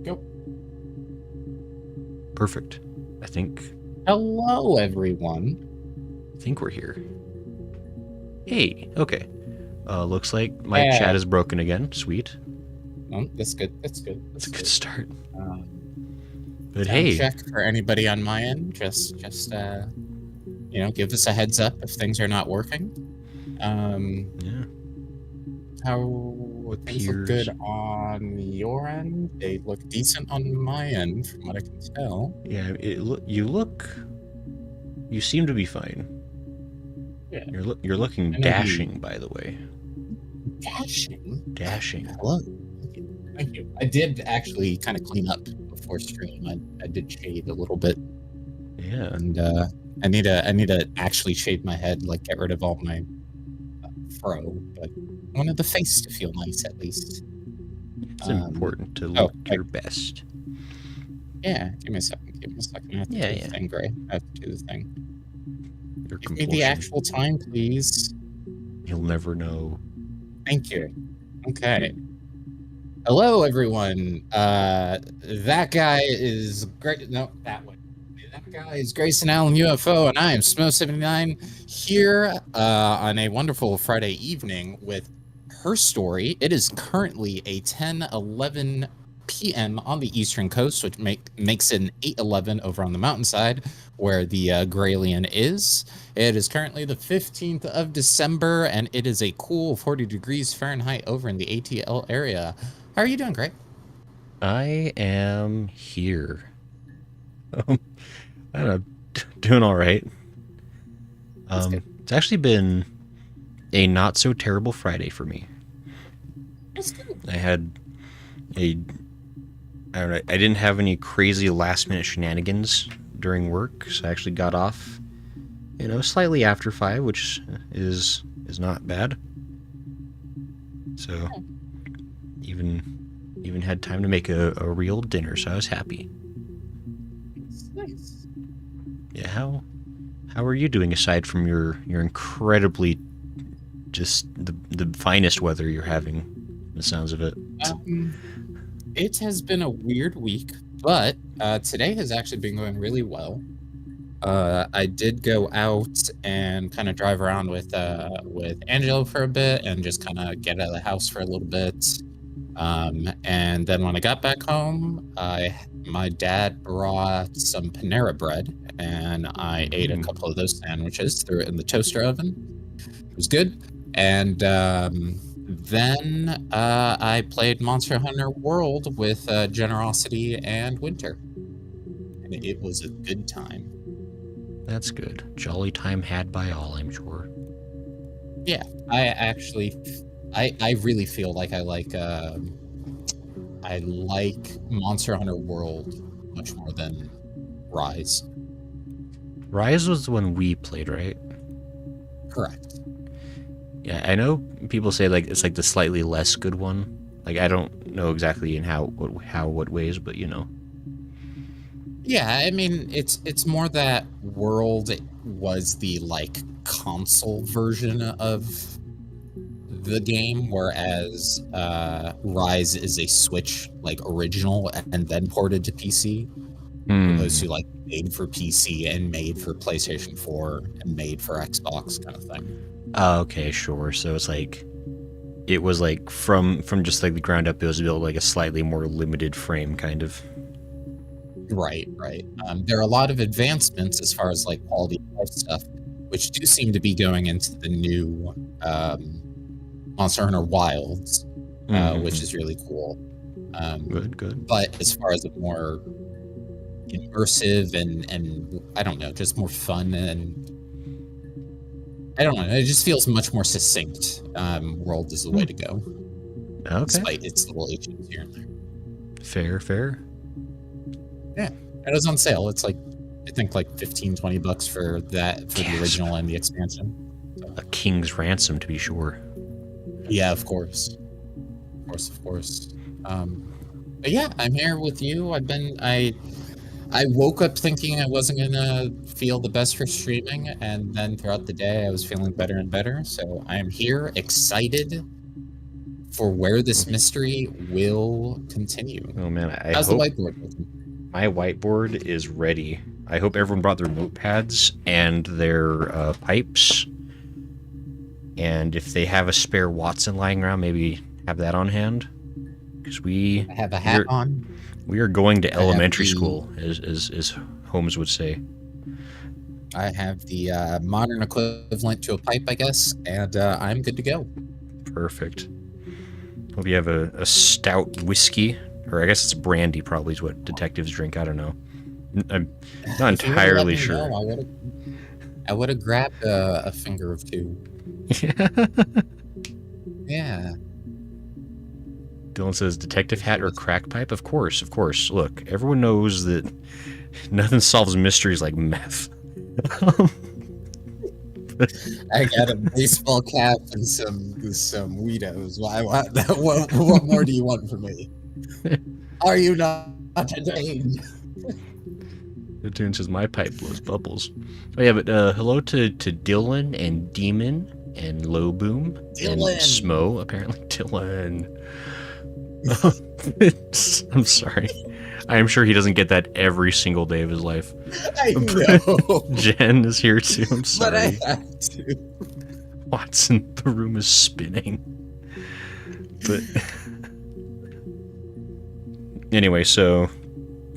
Go. Perfect. I think Hello, everyone. we're here. Hey, okay. Looks like my Yeah. chat is broken again. Sweet. Oh, that's good. That's good. That's That's a good good. start. But Sound hey, check for anybody on my end. Just give us a heads up if things are not working. yeah, How things look appears. good on your end? They look decent on my end, from what I can tell. Yeah, you seem to be fine. Yeah. You're looking I know the dashing, by the way. dashing. Dashing. Hello. Thank you. Thank you. I did actually kind of clean up before stream. I did shave a little bit. Yeah. And I need to actually shave my head, like get rid of all my fro, but I wanted the face to feel nice at least. It's important to Oh, look your best. yeah. Give me a second. I have to do the thing, Gray. I have to do the thing. Your Give me the compulsion. actual time, please. You'll never know. Thank you. Okay. Hello, everyone. That guy is great. No, that way. That guy is Grayson Allen UFO, and I am Smoe79 here on a wonderful Friday evening with her story. It is currently a 10:11 p.m. on the Eastern Coast, which makes it an 8:11 over on the mountainside where the Graylien is. It is currently the 15th of December, and it is a cool 40 degrees Fahrenheit over in the ATL area. How are you doing, Gray? I am here. I don't know, doing all right. It's actually been a not so terrible Friday for me. That's good. I had I don't know, I didn't have any crazy last minute shenanigans during work, so I actually got off, slightly after 5, which is not bad. So even had time to make a real dinner, so I was happy. Nice. Yeah, how are you doing aside from your incredibly just the finest weather you're having, the sounds of it? It has been a weird week, but today has actually been going really well. I did go out and kind of drive around with Angelo for a bit and just kind of get out of the house for a little bit. And then when I got back home, my dad brought some Panera bread, and I ate a couple of those sandwiches, threw it in the toaster oven. It was good. And then I played Monster Hunter World with Generosity and Winter, and it was a good time. That's good. Jolly time had by all, I'm sure. Yeah, I really feel like I like Monster Hunter World much more than Rise. Rise was the one we played, right? Correct. Yeah, I know people say like it's like the slightly less good one. Like I don't know exactly in what ways, but Yeah, I mean it's more that World was the like console version of the game, whereas Rise is a Switch like original and then ported to PC. Opposed to like made for PC and made for PlayStation 4 and made for Xbox kind of thing. Okay, sure. So it's like it was like from just like the ground up, it was built like a slightly more limited frame, kind of. Right. There are a lot of advancements as far as like quality of life stuff, which do seem to be going into the new Monster Hunter Wilds, which is really cool. Good. But as far as a more immersive and I don't know, just more fun, and I don't know, it just feels much more succinct. World is the way to go. Okay. Despite its little issues here and there. Fair. Yeah, it was on sale. It's like, I think like $15-20 for the original and the expansion. So. A king's ransom, to be sure. Yeah, of course. But yeah, I'm here with you. I woke up thinking I wasn't gonna feel the best for streaming, and then throughout the day I was feeling better and better. So I am here, excited for where this mystery will continue. Oh man, I How's the hope whiteboard looking? my whiteboard is ready. I hope everyone brought their notepads and their pipes. And if they have a spare Watson lying around, maybe have that on hand. Because I have a hat on. We are going to I have elementary the- school, as Holmes would say. I have the modern equivalent to a pipe, I guess, and I'm good to go. Perfect. Hope you have a stout whiskey, or I guess it's brandy. Probably is what detectives drink. I don't know. I'm not If you would've let entirely me sure. know, I would have grabbed a finger of two. Yeah. Dylan says, "Detective hat or crack pipe?" Of course, of course. Look, everyone knows that nothing solves mysteries like meth. I got a baseball cap and some Weedos. What more do you want from me? Are you not entertained? The tune says, "My pipe blows bubbles." Oh yeah, but hello to Dylan and Demon and Low Boom and Dylan. Smoe. Apparently, Dylan. I'm sorry. I am sure he doesn't get that every single day of his life. I know. Jen is here too. I'm But I sorry. have to. Watson, the room is spinning. But anyway, so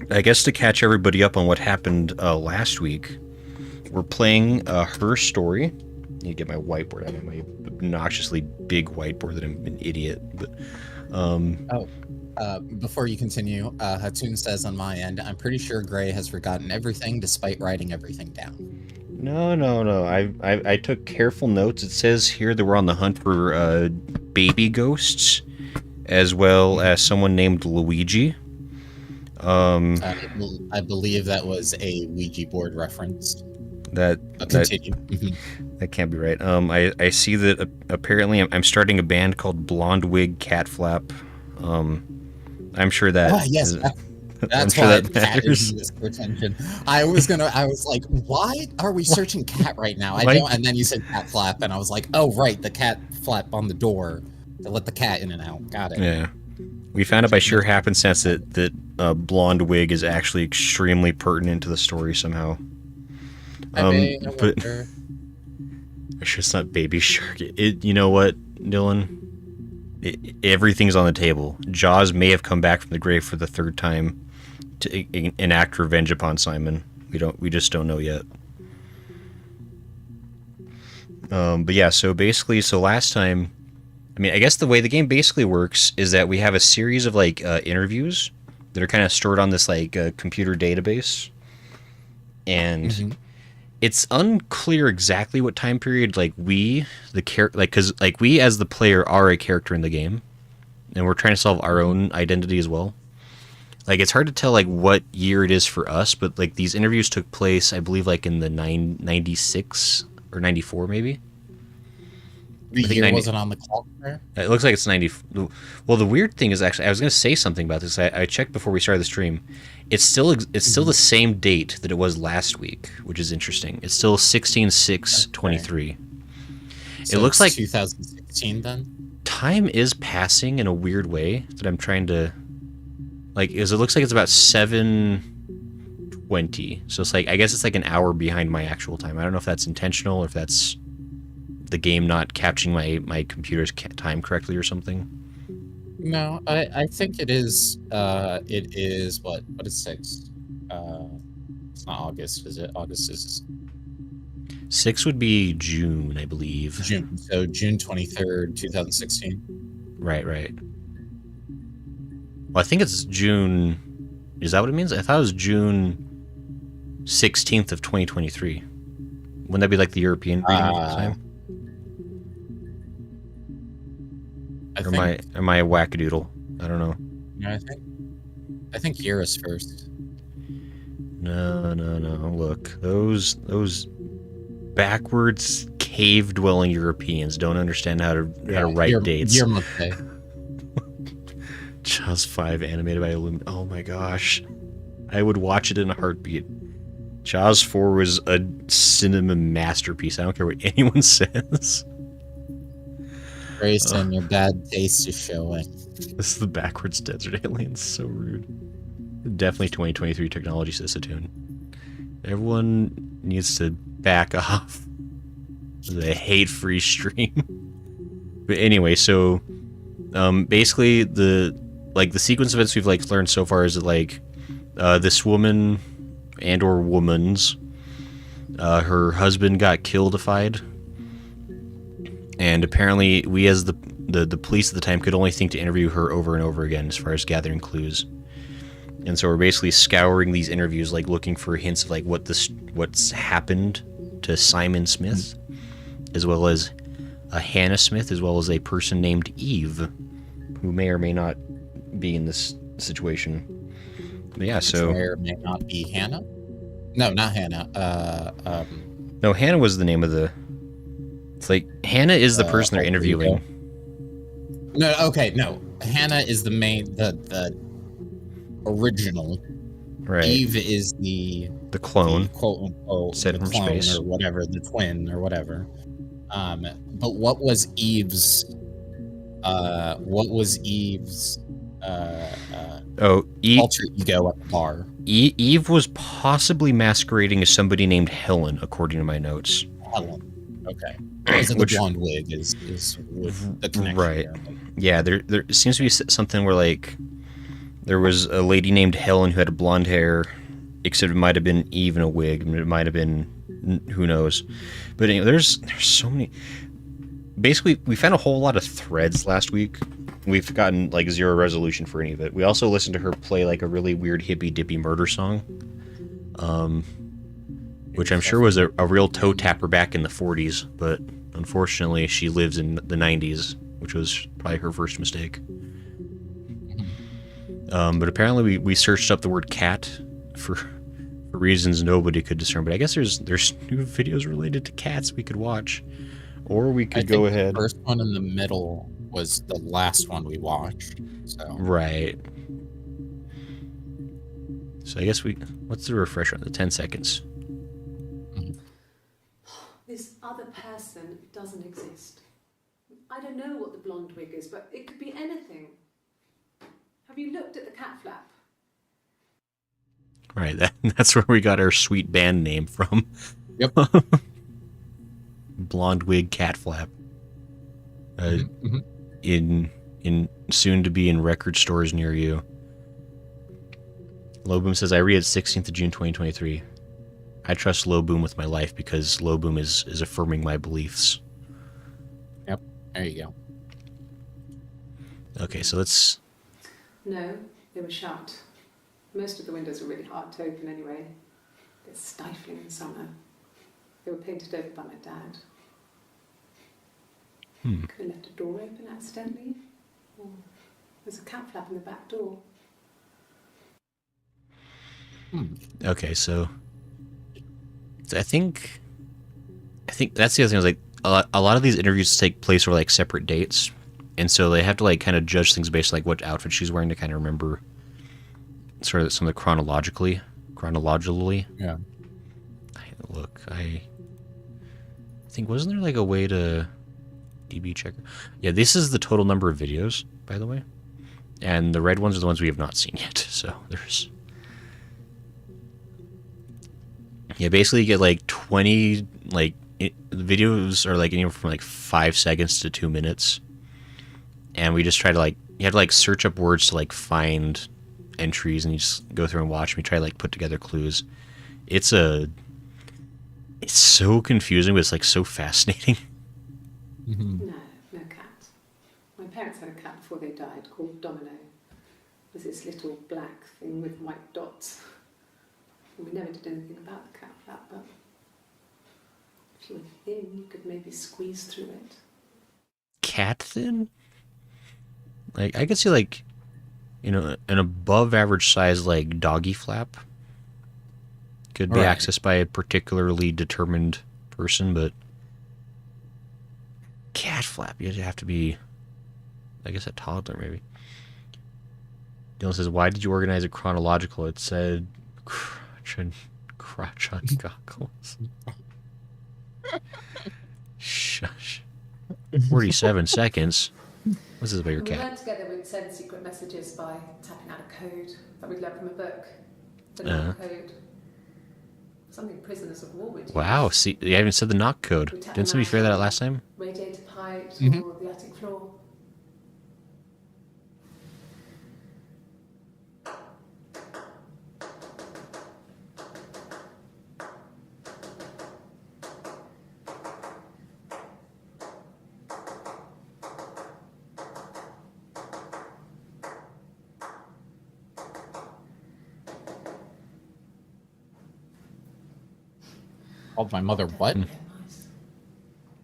I guess to catch everybody up on what happened last week, we're playing Her Story. I need to get my whiteboard. I have my obnoxiously big whiteboard that I'm an idiot. But Before you continue, Hatun says on my end, I'm pretty sure Gray has forgotten everything despite writing everything down. No. I took careful notes. It says here that we're on the hunt for baby ghosts, as well as someone named Luigi. I believe that was a Ouija board reference. Continue. That can't be right. I see that apparently I'm starting a band called Blonde Wig Cat Flap. I'm sure that. Yes. That's sure why that cat matters. is in this attention. I was like, why are we searching cat right now? I Why- don't. And then you said cat flap, and I was like, oh right, the cat flap on the door to let the cat in and out. Got it. Yeah. We found out by sheer happenstance that Blonde Wig is actually extremely pertinent to the story somehow. I But wonder. I'm sure it's not Baby Shark. You know what, Dylan? Everything's on the table. Jaws may have come back from the grave for the third time to enact revenge upon Simon. We just don't know yet. But yeah, so last time, I mean, I guess the way the game basically works is that we have a series of like interviews that are kind of stored on this like computer database, and it's unclear exactly what time period like we as the player are a character in the game, and we're trying to solve our own identity as well. Like it's hard to tell like what year it is for us, but like these interviews took place, I believe, like in the 96 or 94 maybe. The I think year 90 wasn't on the clock there. It looks like it's 90. Well, the weird thing is actually, I was going to say something about this. I checked before we started the stream. It's still the same date that it was last week, which is interesting. It's still 16/6/23. So It looks like 2016 then. time is passing in a weird way that I'm trying to like. Is it looks like it's about 7:20. So it's like I guess it's like an hour behind my actual time. I don't know if that's intentional or if that's the game not capturing my computer's time correctly or something. No, I think it is. It is what is 6? It's not August, is it? August is 6 would be June, I believe. June. So June 23rd, 2016. Right. Well, I think it's June. Is that what it means? I thought it was June 16th of 2023. Wouldn't that be like the European reading time? Am I a wackadoodle? I don't know. No, I think Eurus first. No. Look, those backwards cave-dwelling Europeans don't understand how to write dates. Year month day. Jaws 5 animated by Illumin. Oh my gosh. I would watch it in a heartbeat. Jaws 4 was a cinema masterpiece. I don't care what anyone says. Grayson, your bad taste is showing. This is the backwards desert alien. So rude. Definitely 2023 technology sets a tune. Everyone needs to back off. The hate-free stream. But anyway, so basically the sequence of events we've like learned so far is that like this woman and or woman's her husband got killedified, and apparently we as the police at the time could only think to interview her over and over again as far as gathering clues. And so we're basically scouring these interviews, like looking for hints of like what's happened to Simon Smith, as well as Hannah Smith, as well as a person named Eve, who may or may not be in this situation. But yeah, so may or may not be Hannah. No, not Hannah. No, Hannah was the name of the. It's like Hannah is the person they're interviewing. No, okay, no. Hannah is the main, the original. Right. Eve is the clone, quote unquote, set from clone space or whatever, the twin or whatever. But what was Eve's? Alter ego at the bar? Eve was possibly masquerading as somebody named Helen, according to my notes. Helen. Okay. Because of the blonde wig is the connection. Right. There. Yeah, there seems to be something where like there was a lady named Helen who had blonde hair, except it might have been Eve in a wig. It might have been, who knows. But anyway, there's so many. Basically, we found a whole lot of threads last week. We've gotten like zero resolution for any of it. We also listened to her play like a really weird hippy dippy murder song, which I'm sure was a real toe tapper back in the 40s, but unfortunately she lives in the 90s, which was probably her first mistake. But apparently we searched up the word cat for reasons nobody could discern. But I guess there's new videos related to cats we could watch, or we could go ahead. The first one in the middle was the last one we watched. So right. So I guess what's the refresher on the 10 seconds? This other person doesn't exist. I don't know what the blonde wig is, but it could be anything. Have you looked at the cat flap? Right, that's where we got our sweet band name from. Yep. Blonde wig cat flap. In soon to be in record stores near you. Lowboom says, I read 16th of June 2023. I trust Lowboom with my life because Lowboom is affirming my beliefs. Yep, there you go. Okay, so let's... No, they were shut. Most of the windows were really hard to open anyway. They're stifling in summer. They were painted over by my dad. Could have left a door open accidentally. Or there's a cat flap in the back door. Okay, so I think that's the other thing. Is like a lot of these interviews take place over like separate dates, and so they have to like kind of judge things based on like what outfit she's wearing to kind of remember sort of some of the chronologically. Yeah. Look, I think wasn't there like a way to DB checker? Yeah, this is the total number of videos, by the way, and the red ones are the ones we have not seen yet. So there's. Yeah, basically you get like 20, like, the videos are like anywhere from like 5 seconds to 2 minutes. And we just try to like, you have to like search up words to like find entries, and you just go through and watch. And we try to like put together clues. It's so confusing, but it's like so fascinating. No cat. My parents had a cat before they died called Domino. It was this little black thing with white dots. We never did anything about the cat flap, but if you were thin, you could maybe squeeze through it. Cat thin? Like, I could see, like, you know, an above average size, like, doggy flap could be accessed by a particularly determined person, but cat flap, you'd have to be, I guess, a toddler, maybe. Dylan says, why did you organize it chronological? It said... crotch on goggles. Shush. 47 seconds. What's this about your And we cat? learned together we'd send secret messages by tapping out a code that we'd learned from a book. The knock code. Something prisoners of war would use. Wow, see, you haven't said the knock code. We tap Didn't somebody them figure that out out last time? Radiator pipes Mhm. or the attic floor. Called my mother what? Yeah, nice.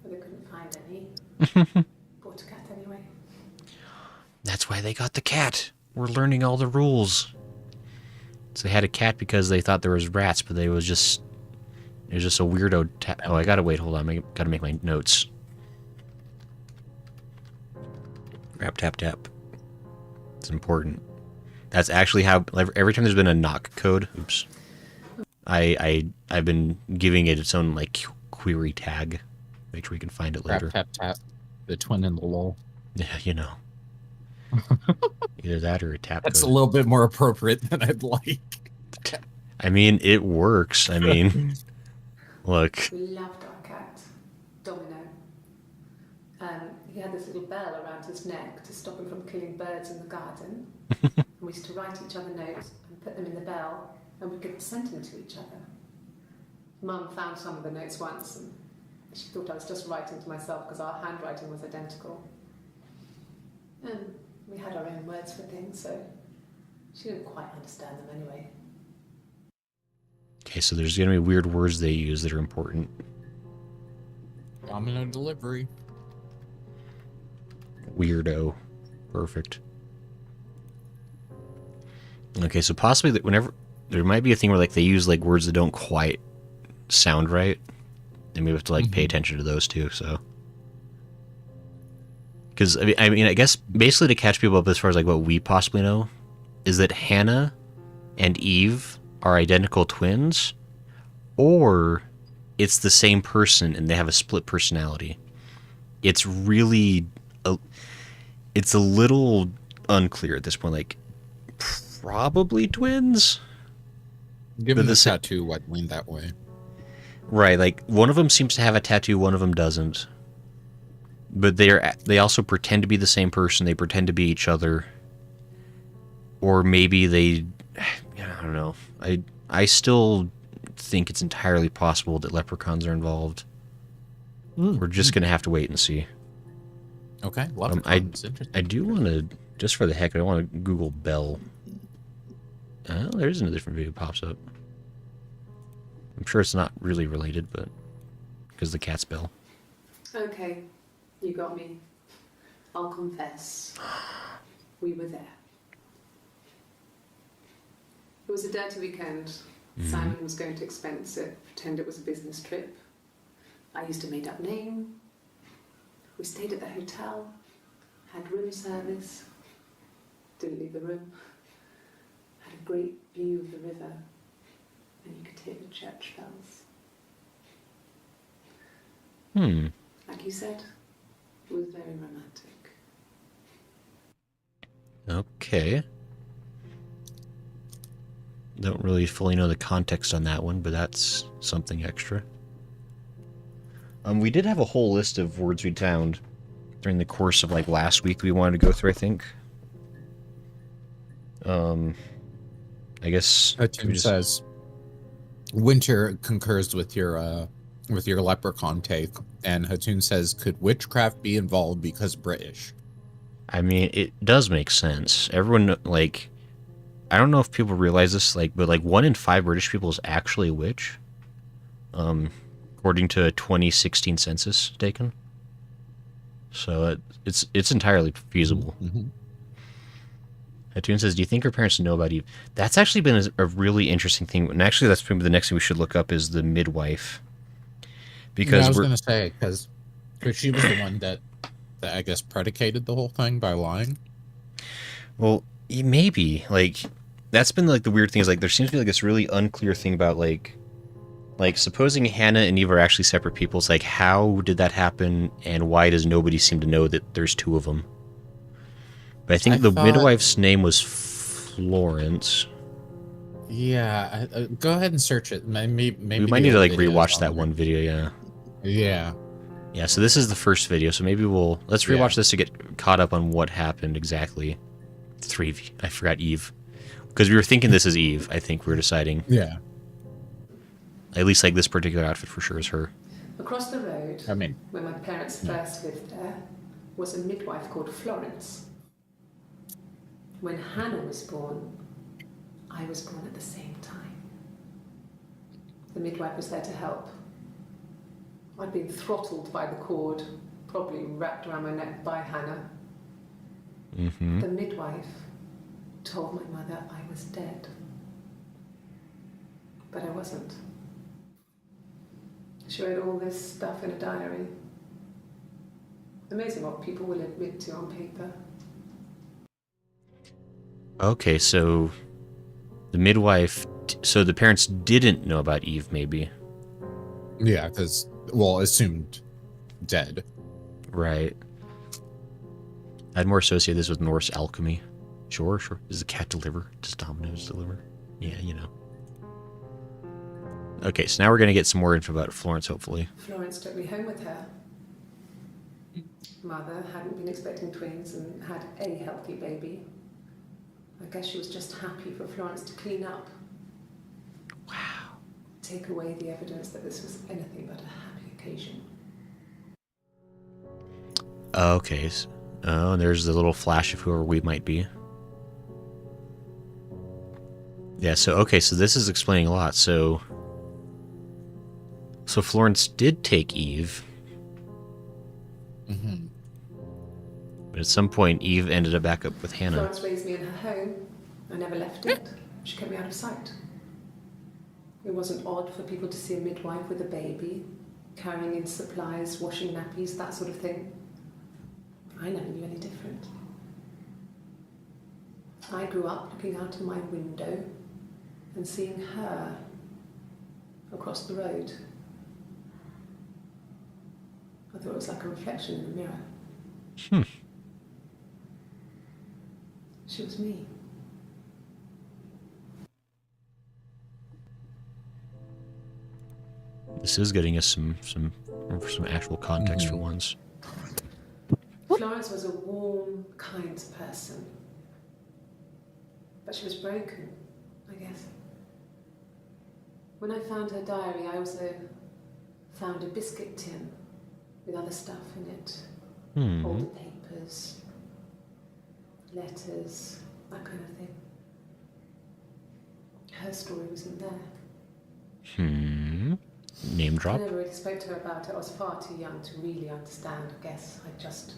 But they couldn't find any. Bought a cat anyway. That's why they got the cat. We're learning all the rules. So they had a cat because they thought there was rats, but it was just a weirdo. Oh, I gotta wait. Hold on. I gotta make my notes. Rap tap tap. It's important. That's actually how every time there's been a knock code. Oops. I've been giving it its own like query tag. Make sure we can find it Tap, later. tap, tap. The twin and the lol. Yeah, you know. Either that or a tap That's code. a little bit more appropriate than I'd like. I mean, it works. I mean, look. We loved our cat, Domino. He had this little bell around his neck to stop him from killing birds in the garden. And we used to write each other notes and put them in the bell, and we could send them to each other. Mum found some of the notes once, and she thought I was just writing to myself because our handwriting was identical. And we had our own words for things, so she didn't quite understand them anyway. Okay, so there's gonna be weird words they use that are important. Domino delivery. Weirdo. Perfect. Okay, so possibly that whenever there might be a thing where like they use like words that don't quite sound right, and we have to like pay attention to those too. So, because I mean, I guess basically to catch people up as far as like what we possibly know is that Hannah and Eve are identical twins, or it's the same person and they have a split personality. It's really it's a little unclear at this point. Like, probably twins. Given the the sa- tattoo, I'd lean that way. Right, like one of them seems to have a tattoo, one of them doesn't. But they also pretend to be the same person. They pretend to be each other, or maybe they, I don't know. I still think it's entirely possible that leprechauns are involved. We're just gonna have to wait and see. Okay, I do want to, just for the heck, I want to Google Bell. Oh, there's a different video pops up. I'm sure it's not really related, but because the cat's Bell. Okay, you got me. I'll confess. We were there. It was a dirty weekend. Simon was going to expense it, pretend it was a business trip. I used a made-up name. We stayed at the hotel, had room service, didn't leave the room, had a great view of the river, and you could hear the church bells. Like you said, it was very romantic. Okay. Don't really fully know the context on that one, but that's something extra. We did have a whole list of words we found during the course of like last week we wanted to go through, I think. I guess Tim says Winter concurs with your leprechaun take, and Hatun says, could witchcraft be involved because British? I mean, it does make sense. Everyone, like, I don't know if people realize this, like, but like 1 in 5 British people is actually a witch. According to a 2016 census taken. So it's entirely feasible. Hatun says, do you think her parents know about Eve? That's actually been a really interesting thing. And actually, that's probably the next thing we should look up is the midwife. Because I was going to say, because she was the one that I guess predicated the whole thing by lying. Well, maybe. Like, that's been like the weird thing is like there seems to be like this really unclear thing about like Like, supposing Hannah and Eve are actually separate people, it's like, how did that happen, and why does nobody seem to know that there's two of them? But I think the midwife's name was Florence. Yeah, go ahead and search it. Maybe we might need to like rewatch that one video. Yeah. So this is the first video. So maybe let's rewatch this to get caught up on what happened exactly. I forgot Eve, because we were thinking this is Eve. I think we were deciding. Yeah. At least like this particular outfit for sure is her. Across the road, where my parents first lived there, was a midwife called Florence. When Hannah was born, I was born at the same time. The midwife was there to help. I'd been throttled by the cord, probably wrapped around my neck by Hannah. Mm-hmm. The midwife told my mother I was dead. But I wasn't. She wrote all this stuff in a diary. Amazing what people will admit to on paper. Okay, so the midwife... So the parents didn't know about Eve, maybe. Yeah, because, well, assumed dead. Right. I'd more associate this with Norse alchemy. Sure. Does the cat deliver? Does Domino's deliver? Yeah, you know. Okay, so now we're going to get some more info about Florence, hopefully. Florence took me home with her. Mother hadn't been expecting twins and had a healthy baby. I guess she was just happy for Florence to clean up. Wow. Take away the evidence that this was anything but a happy occasion. Okay. Oh, there's the little flash of whoever we might be. Yeah, so this is explaining a lot. So Florence did take Eve. Mm-hmm. But at some point, Eve ended up back up with Hannah. Florence raised me in her home. I never left it. She kept me out of sight. It wasn't odd for people to see a midwife with a baby, carrying in supplies, washing nappies, that sort of thing. I never knew any different. I grew up looking out of my window and seeing her across the road. I thought it was like a reflection in the mirror. She was me. This is getting us some actual context for once. Florence was a warm, kind person. But she was broken, I guess. When I found her diary, I also found a biscuit tin with other stuff in it. Old papers, letters, that kind of thing. Her story wasn't there. Name drop. I never really spoke to her about it. I was far too young to really understand, I guess. I just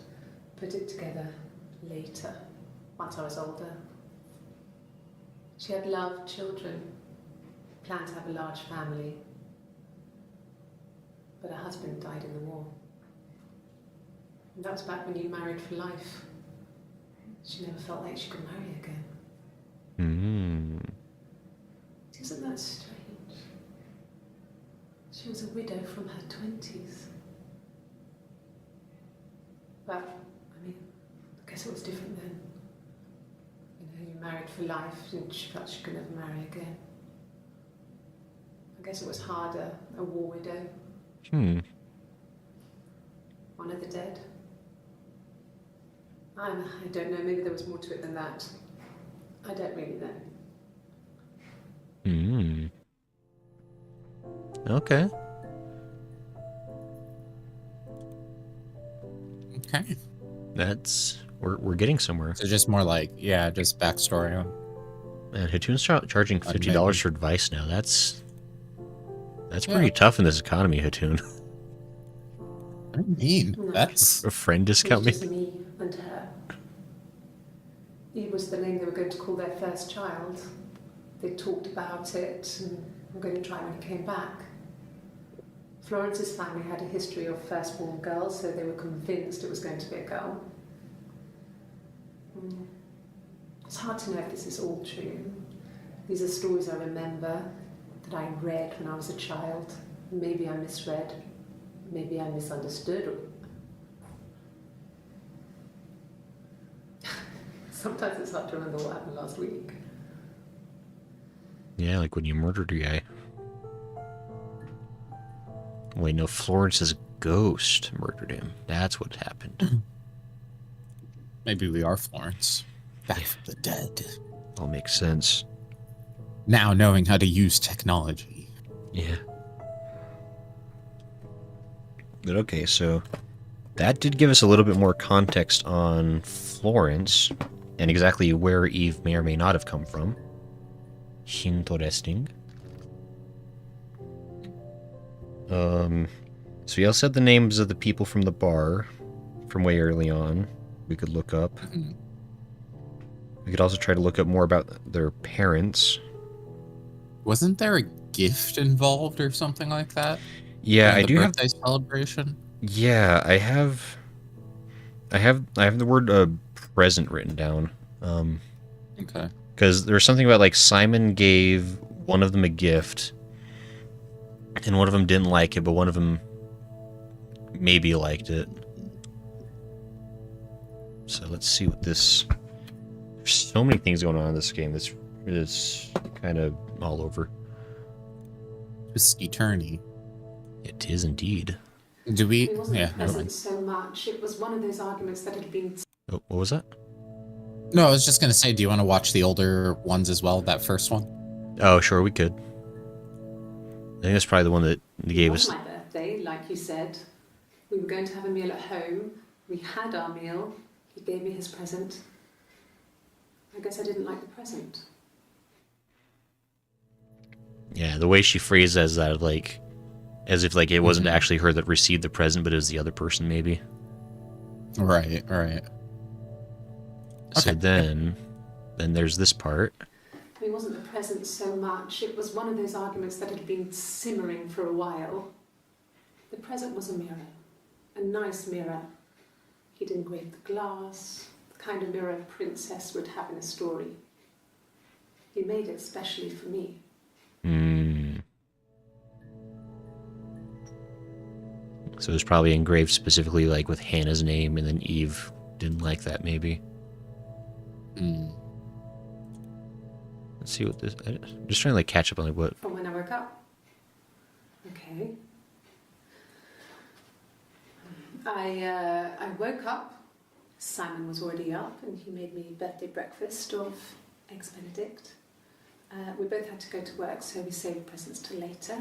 put it together later, once I was older. She had loved children, planned to have a large family, but her husband died in the war. And that was back when you married for life. She never felt like she could marry again. Isn't that strange? She was a widow from her 20s. But, I mean, I guess it was different then. You know, you married for life and she felt she could never marry again. I guess it was harder, a war widow. One of the dead. I don't know, maybe there was more to it than that. I don't really know. Okay. Okay. We're getting somewhere. So just more like, just backstory on. Man, Hatoon's charging $50 for advice now. That's pretty tough in this economy, Hatoon. What do you mean? That's a friend discount, it was just me and her. Eve was the name they were going to call their first child. They talked about it and were going to try when he came back. Florence's family had a history of firstborn girls, so they were convinced it was going to be a girl. It's hard to know if this is all true. These are stories I remember. The that I read when I was a child. Maybe I misread. Maybe I misunderstood. Sometimes it's hard to remember what happened last week. Yeah, like when you murdered a guy. Wait, no, Florence's ghost murdered him. That's what happened. Maybe we are Florence. Back from the dead. All makes sense. Now knowing how to use technology. Yeah. But okay, so that did give us a little bit more context on Florence and exactly where Eve may or may not have come from. Interesting. So y'all said the names of the people from the bar from way early on. We could look up. Mhm. We could also try to look up more about their parents. Wasn't there a gift involved or something like that? Yeah, in I the do have. birthday celebration. Yeah, I have the word present written down. Okay. Because there was something about like Simon gave one of them a gift, and one of them didn't like it, but one of them maybe liked it. So let's see what this. There's so many things going on in this game. This is kind of all over. Twisty turny. It is indeed. Do we? It wasn't Yeah, the never present mind. so much. It was one of those arguments that had been. Oh, what was that? No, I was just gonna say, do you want to watch the older ones as well? That first one. Oh, sure, we could. I think that's probably the one that gave us. On my birthday, like you said, we were going to have a meal at home. We had our meal. He gave me his present. I guess I didn't like the present. Yeah, the way she phrased it as that, like, as if like it wasn't actually her that received the present, but it was the other person, maybe. Right. Right. So Okay. then there's this part. It wasn't the present so much. It was one of those arguments that had been simmering for a while. The present was a mirror, a nice mirror. He'd engraved the glass, the kind of mirror a princess would have in a story. He made it specially for me. So it was probably engraved specifically like with Hannah's name, and then Eve didn't like that, maybe. Mm. Let's see what this. I'm just trying to like catch up on like what. From when I woke up. Okay. I woke up. Simon was already up, and he made me birthday breakfast of eggs Benedict. We both had to go to work, so we saved presents till later.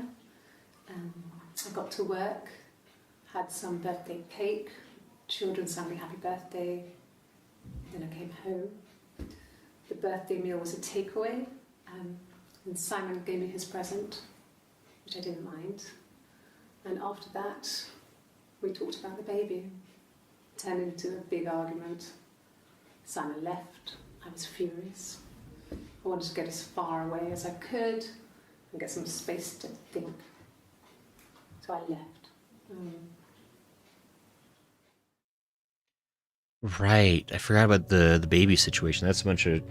I got to work, had some birthday cake, children sang me happy birthday. Then I came home. The birthday meal was a takeaway, and Simon gave me his present, which I didn't mind. And after that, we talked about the baby. It turned into a big argument. Simon left. I was furious. I wanted to get as far away as I could and get some space to think. So I left. Right, I forgot about the baby situation. That's a bunch of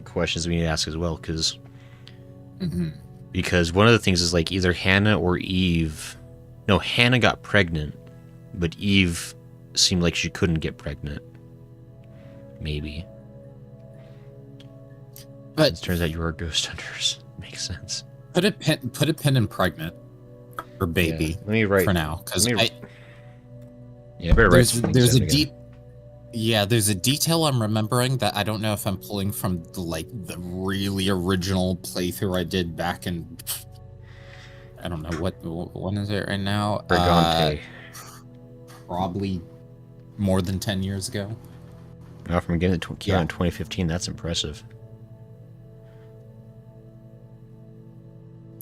questions we need to ask as well, because one of the things is like either Hannah or Eve. No, Hannah got pregnant, but Eve seemed like she couldn't get pregnant. Maybe. But It turns out you are ghost hunters. Makes sense. put a pin in pregnant or baby Yeah, let me write for now, because Yeah, I better write some things there's down a again. deep. Yeah, there's a detail I'm remembering that I don't know if I'm pulling from the really original playthrough I did back in. I don't know when is it right now? Brigante. Probably more than 10 years ago. Now from getting it Yeah. in 2015, that's impressive.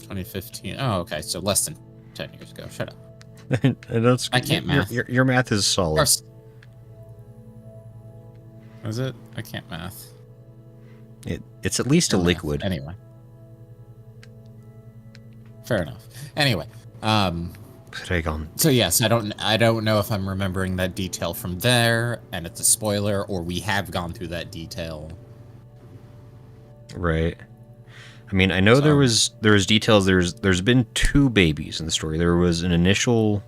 2015. Oh, okay, so less than 10 years ago. Shut up. I can't math. Your math is solid. Is it? I can't math. It's at least a liquid. Anyway. Fair enough. Anyway, Dragon. so yes, I don't know if I'm remembering that detail from there, and it's a spoiler, or we have gone through that detail. Right. I mean, I know there So- was details. There's been 2 babies in the story. There was an initial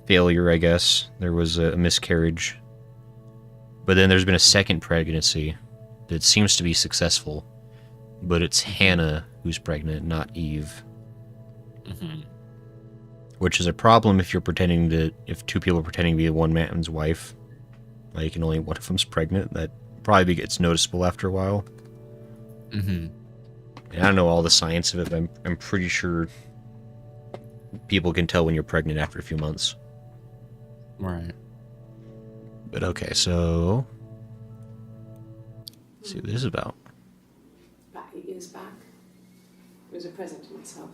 failure, I guess. There was a miscarriage, but then there's been a second pregnancy that seems to be successful, but it's Hannah who's pregnant, not Eve. Mhm. Which is a problem if if 2 people are pretending to be one man's wife, like, and only one of them's pregnant. That probably gets noticeable after a while. Mhm. And I don't know all the science of it, but I'm pretty sure people can tell when you're pregnant after a few months. Right. But okay, so let's see what this is about. About 8 years back, it was a present to myself.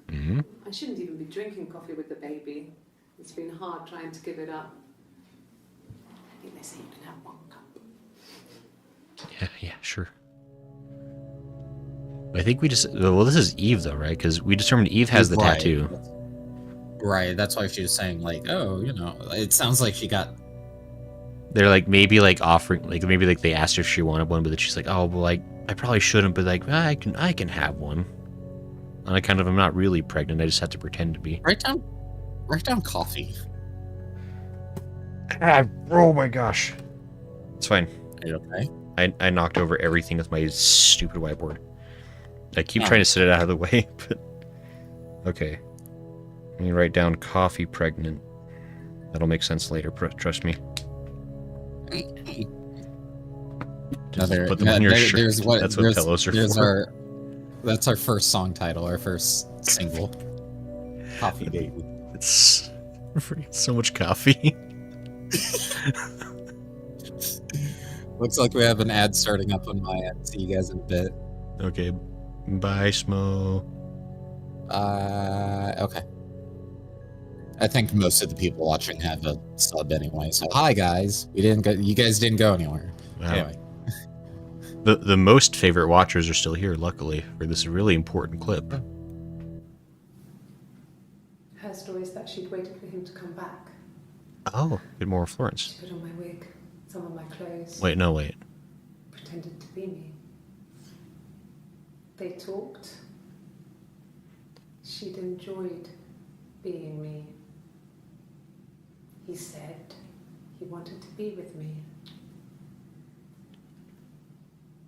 Mm-hmm. I shouldn't even be drinking coffee with the baby. It's been hard trying to give it up. I think they say you can have 1 cup. Yeah, sure. I think we just this is Eve though, right? Because we determined Eve has the Right. tattoo. Right. That's why she was saying, like, oh, it sounds like she got. They're like maybe like offering, like maybe like they asked if she wanted one, but then she's like, oh, well, like I probably shouldn't, but like I can have one. And I'm not really pregnant. I just have to pretend to be. Write down coffee. Oh my gosh. It's fine. Are you okay? I knocked over everything with my stupid whiteboard. I keep trying to set it out of the way, but okay. Let me write down coffee pregnant. That'll make sense later. Trust me. Just put them on your shirt. That's what pillows are for. That's our first song title, our first single. Coffee Baby. It's so much coffee. Looks like we have an ad starting up on my end. See you guys in a bit. Okay. Bye, Smoe. Okay. I think most of the people watching have a sub anyway. So hi guys. You guys didn't go anywhere. Wow. Anyway. The most favorite watchers are still here, luckily, for this really important clip. Her story is that she'd waited for him to come back. Oh, good more Florence. She put on my wig, some of my clothes. Wait. Pretended to be me. They talked. She'd enjoyed being me. He said he wanted to be with me.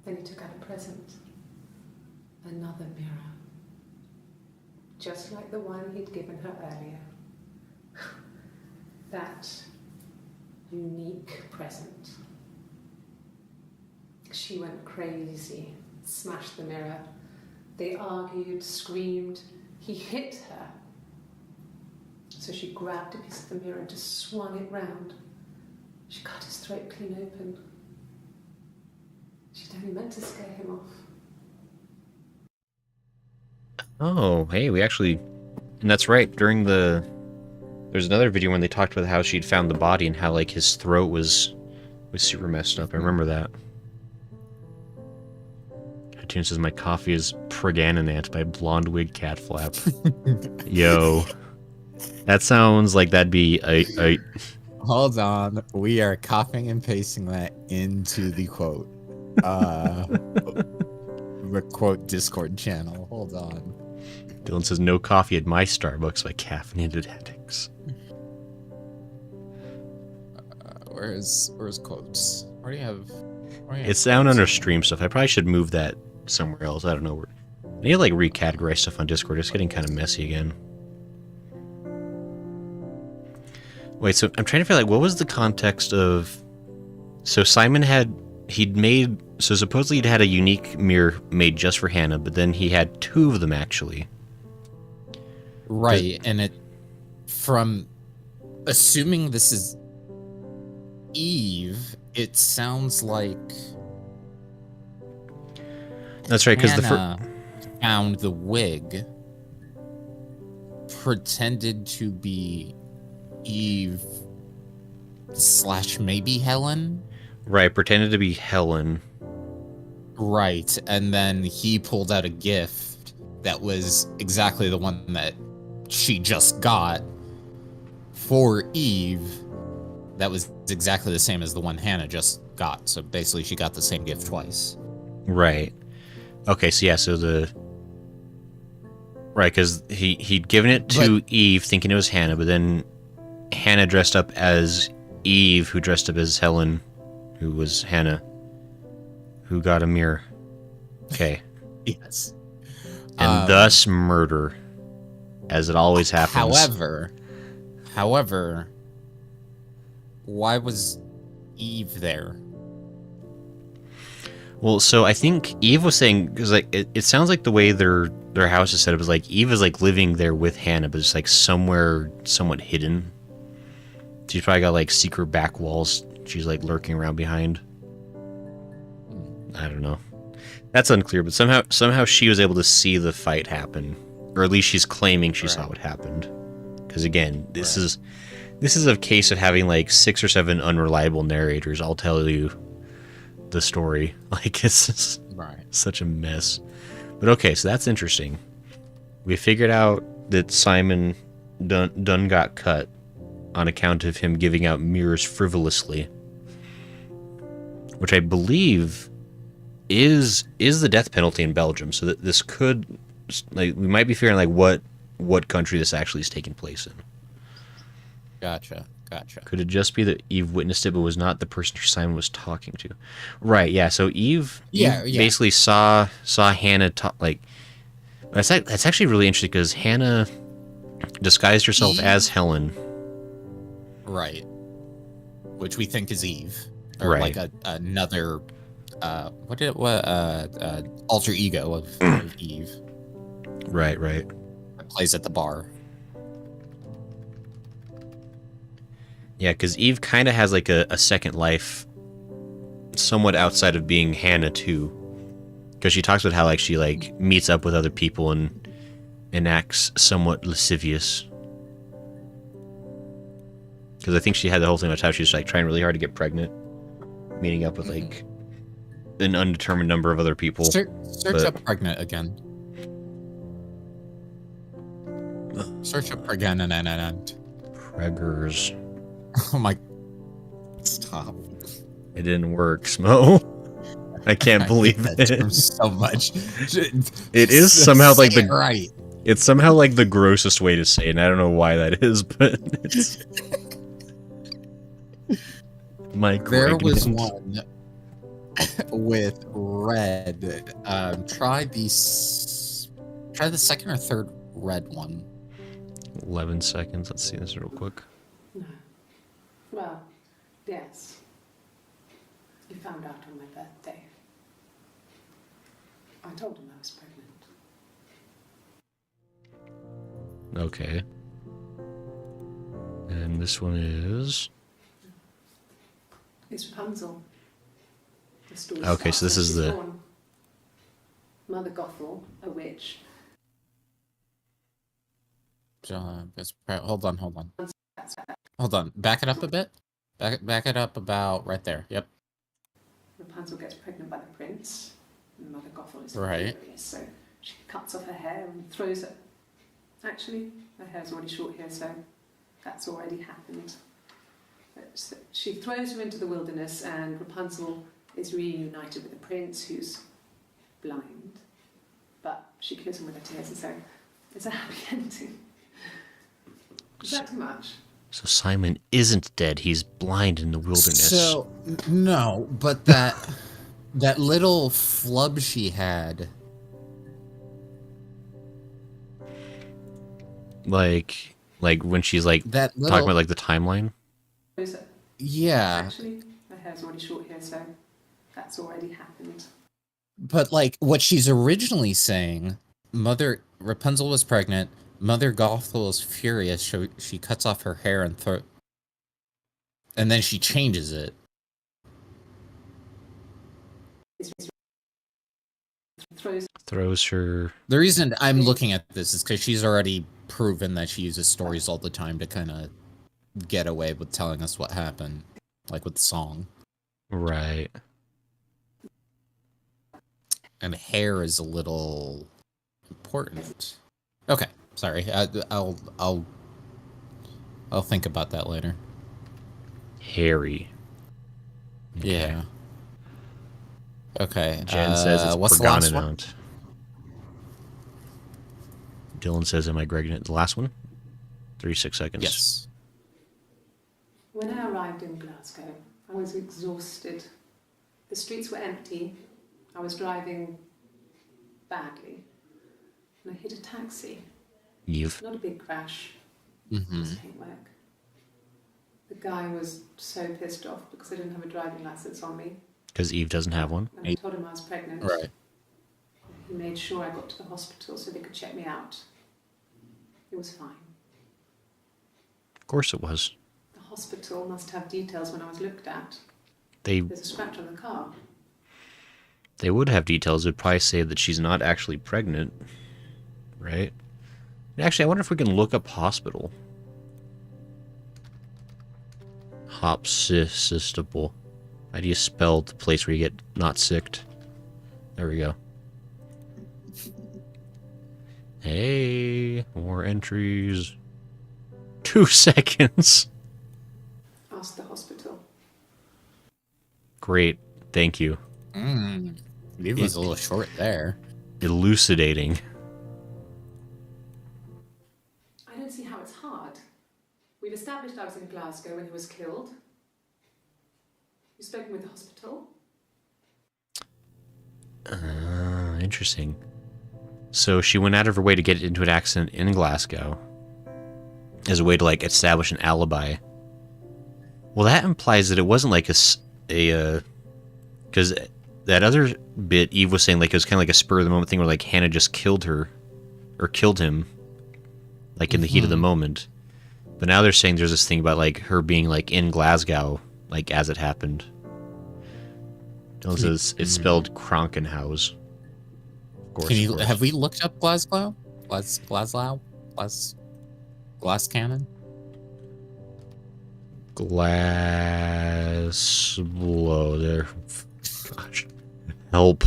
Then he took out a present. Another mirror. Just like the one he'd given her earlier. That unique present. She went crazy, smashed the mirror. They argued, screamed. He hit her. So she grabbed a piece of the mirror and just swung it round. She cut his throat clean open. She'd only meant to scare him off. Oh, hey, we actually... And that's right, there's another video when they talked about how she'd found the body and how, like, his throat was super messed up. I remember that. Cartoon says, my coffee is Pregananant by Blonde Wig Cat Flap. Yo. That sounds like that'd be a... Hold on. We are copying and pasting that into the quote. The quote Discord channel. Hold on. Dylan says, no coffee at my Starbucks by Caffeinated Addicts. Where's quotes? Where do you have? It's down under stream stuff. I probably should move that somewhere else. I don't know where. I need to like recategorize stuff on Discord. It's getting kind of messy again. Wait, so I'm trying to figure out, like, what was the context of... So Simon so supposedly he'd had a unique mirror made just for Hannah, but then he had 2 of them, actually. Right, and from assuming this is Eve, it sounds like That's right, because Hannah found the wig, pretended to be Eve / maybe Helen. Right, pretended to be Helen. Right, and then he pulled out a gift that was exactly the one that she just got for Eve, that was exactly the same as the one Hannah just got. So basically, she got the same gift twice. Right. Okay, so yeah, so the... Right, because he'd given it to Eve thinking it was Hannah, but then Hannah dressed up as Eve, who dressed up as Helen, who was Hannah, who got a mirror. Okay. Yes. And thus murder, as it always happens. However, why was Eve there? Well, so I think Eve was saying, because like it sounds like the way their house is set up is like Eve is like living there with Hannah, but it's like somewhere somewhat hidden. She's probably got like secret back walls she's like lurking around behind. I don't know. That's unclear, but somehow she was able to see the fight happen, or at least she's claiming she saw what happened. Because again, this is a case of having like 6 or 7 unreliable narrators. I'll tell you the story. Like it's just such a mess. But okay, so that's interesting. We figured out that Simon Dunn got cut on account of him giving out mirrors frivolously, which I believe is the death penalty in Belgium. So that this could, like, we might be figuring like what country this actually is taking place in. Gotcha. Could it just be that Eve witnessed it, but was not the person Simon was talking to? Right. Yeah. So Eve basically saw Hannah talk. Like, that's actually really interesting because Hannah disguised herself as Helen. Right. Which we think is Eve, or like another alter ego of Eve. Right. That plays at the bar. Yeah, because Eve kind of has like a second life, somewhat outside of being Hannah too. Because she talks about how like she like meets up with other people and acts somewhat lascivious. Because I think she had the whole thing about how she was like trying really hard to get pregnant, meeting up with like an undetermined number of other people. Search up pregnant again. Search up pregnant and Preggers. Oh my! Stop! It didn't work, Smo. I can't believe it. So much. It is somehow like the right. It's somehow like the grossest way to say it. And I don't know why that is, but it's There was one with red. Try the second or third red one. 11 seconds. Let's see this real quick. No. Well, yes. You found out on my birthday. I told him I was pregnant. Okay. And this one is... It's Rapunzel. The story okay, so this is the... born. Mother Gothel, a witch. Hold on. Back it up a bit. Back it up about right there. Yep. Rapunzel gets pregnant by the prince. And Mother Gothel is right. furious, so she cuts off her hair and throws it. Actually, her hair's already short here, so that's already happened. But she throws her into the wilderness, and Rapunzel is reunited with the prince, who's blind. But she kills him with her tears, and so it's a happy ending. Is that too much? So Simon isn't dead. He's blind in the wilderness. So, no, but that little flub she had. Like when she's like talking about like the timeline? Yeah. Actually, her hair's already short here, so that's already happened. But like what she's originally saying, Rapunzel was pregnant. Mother Gothel is furious. She cuts off her hair and then she changes it. Throws her. The reason I'm looking at this is because she's already proven that she uses stories all the time to kind of get away with telling us what happened, like with the song. Right. And hair is a little important. Okay. Sorry, I'll think about that later. Harry. Yeah. Okay. Jen says it's what's the last one? out. Dylan says, am I Greg? The last one? 36 seconds. Yes. When I arrived in Glasgow, I was exhausted. The streets were empty. I was driving badly. And I hit a taxi. Eve. Not a big crash. Mm-hmm. Just paintwork. The guy was so pissed off because I didn't have a driving license on me. Because Eve doesn't have one. And I told him I was pregnant. Right. He made sure I got to the hospital so they could check me out. It was fine. Of course it was. The hospital must have details when I was looked at. They There's a scratch on the car. They would have details. It would probably say that she's not actually pregnant. Right? Actually, I wonder if we can look up hospital. Hopsistable. How do you spell the place where you get not sicked? There we go. Hey, more entries. 2 seconds. Ask the hospital. Great, thank you. Eve was a little short there. Elucidating. I don't see how it's hard. We've established I was in Glasgow when he was killed. You've spoken with the hospital? Interesting. So she went out of her way to get into an accident in Glasgow as a way to, like, establish an alibi. Well, that implies that it wasn't like because that other bit Eve was saying, like, it was kind of like a spur of the moment thing where, like, Hannah just killed her or killed him, like, in the heat of the moment. But now they're saying there's this thing about, like, her being, like, in Glasgow, like, as it happened. Dylan says it's spelled Krankenhaus. Of course. Have we looked up Glasgow? Glass cannon? Glasgow. There. Gosh. Help.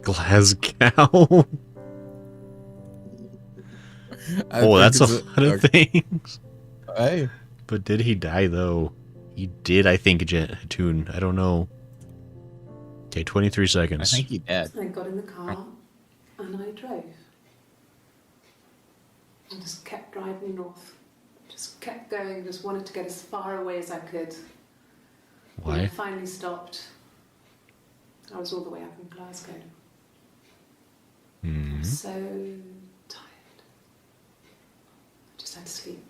Glasgow. Oh, that's a lot of things. Hey. But did he die, though? He did, I think, Jatoon. I don't know. Okay, 23 seconds. I think he did. I got in the car and I drove. I just kept driving north. Just kept going, just wanted to get as far away as I could. When I Why? finally stopped, I was all the way up in Glasgow. I was so tired. I just had to sleep.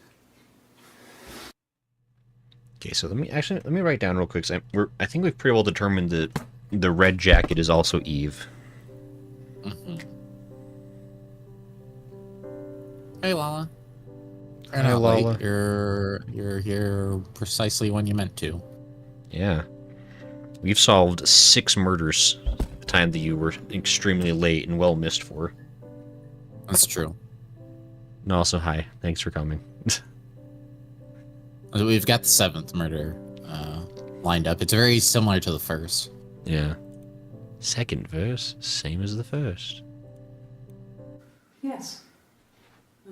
Okay, so let me write down real quick. I think we've pretty well determined that the red jacket is also Eve. Hey, Lala. Hi, Lala. You're here precisely when you meant to. Yeah. We've solved 6 murders, the time that you were extremely late and well missed for. That's true. And also, hi. Thanks for coming. We've got the 7th murder lined up. It's very similar to the first. Yeah. Second verse, same as the first. Yes.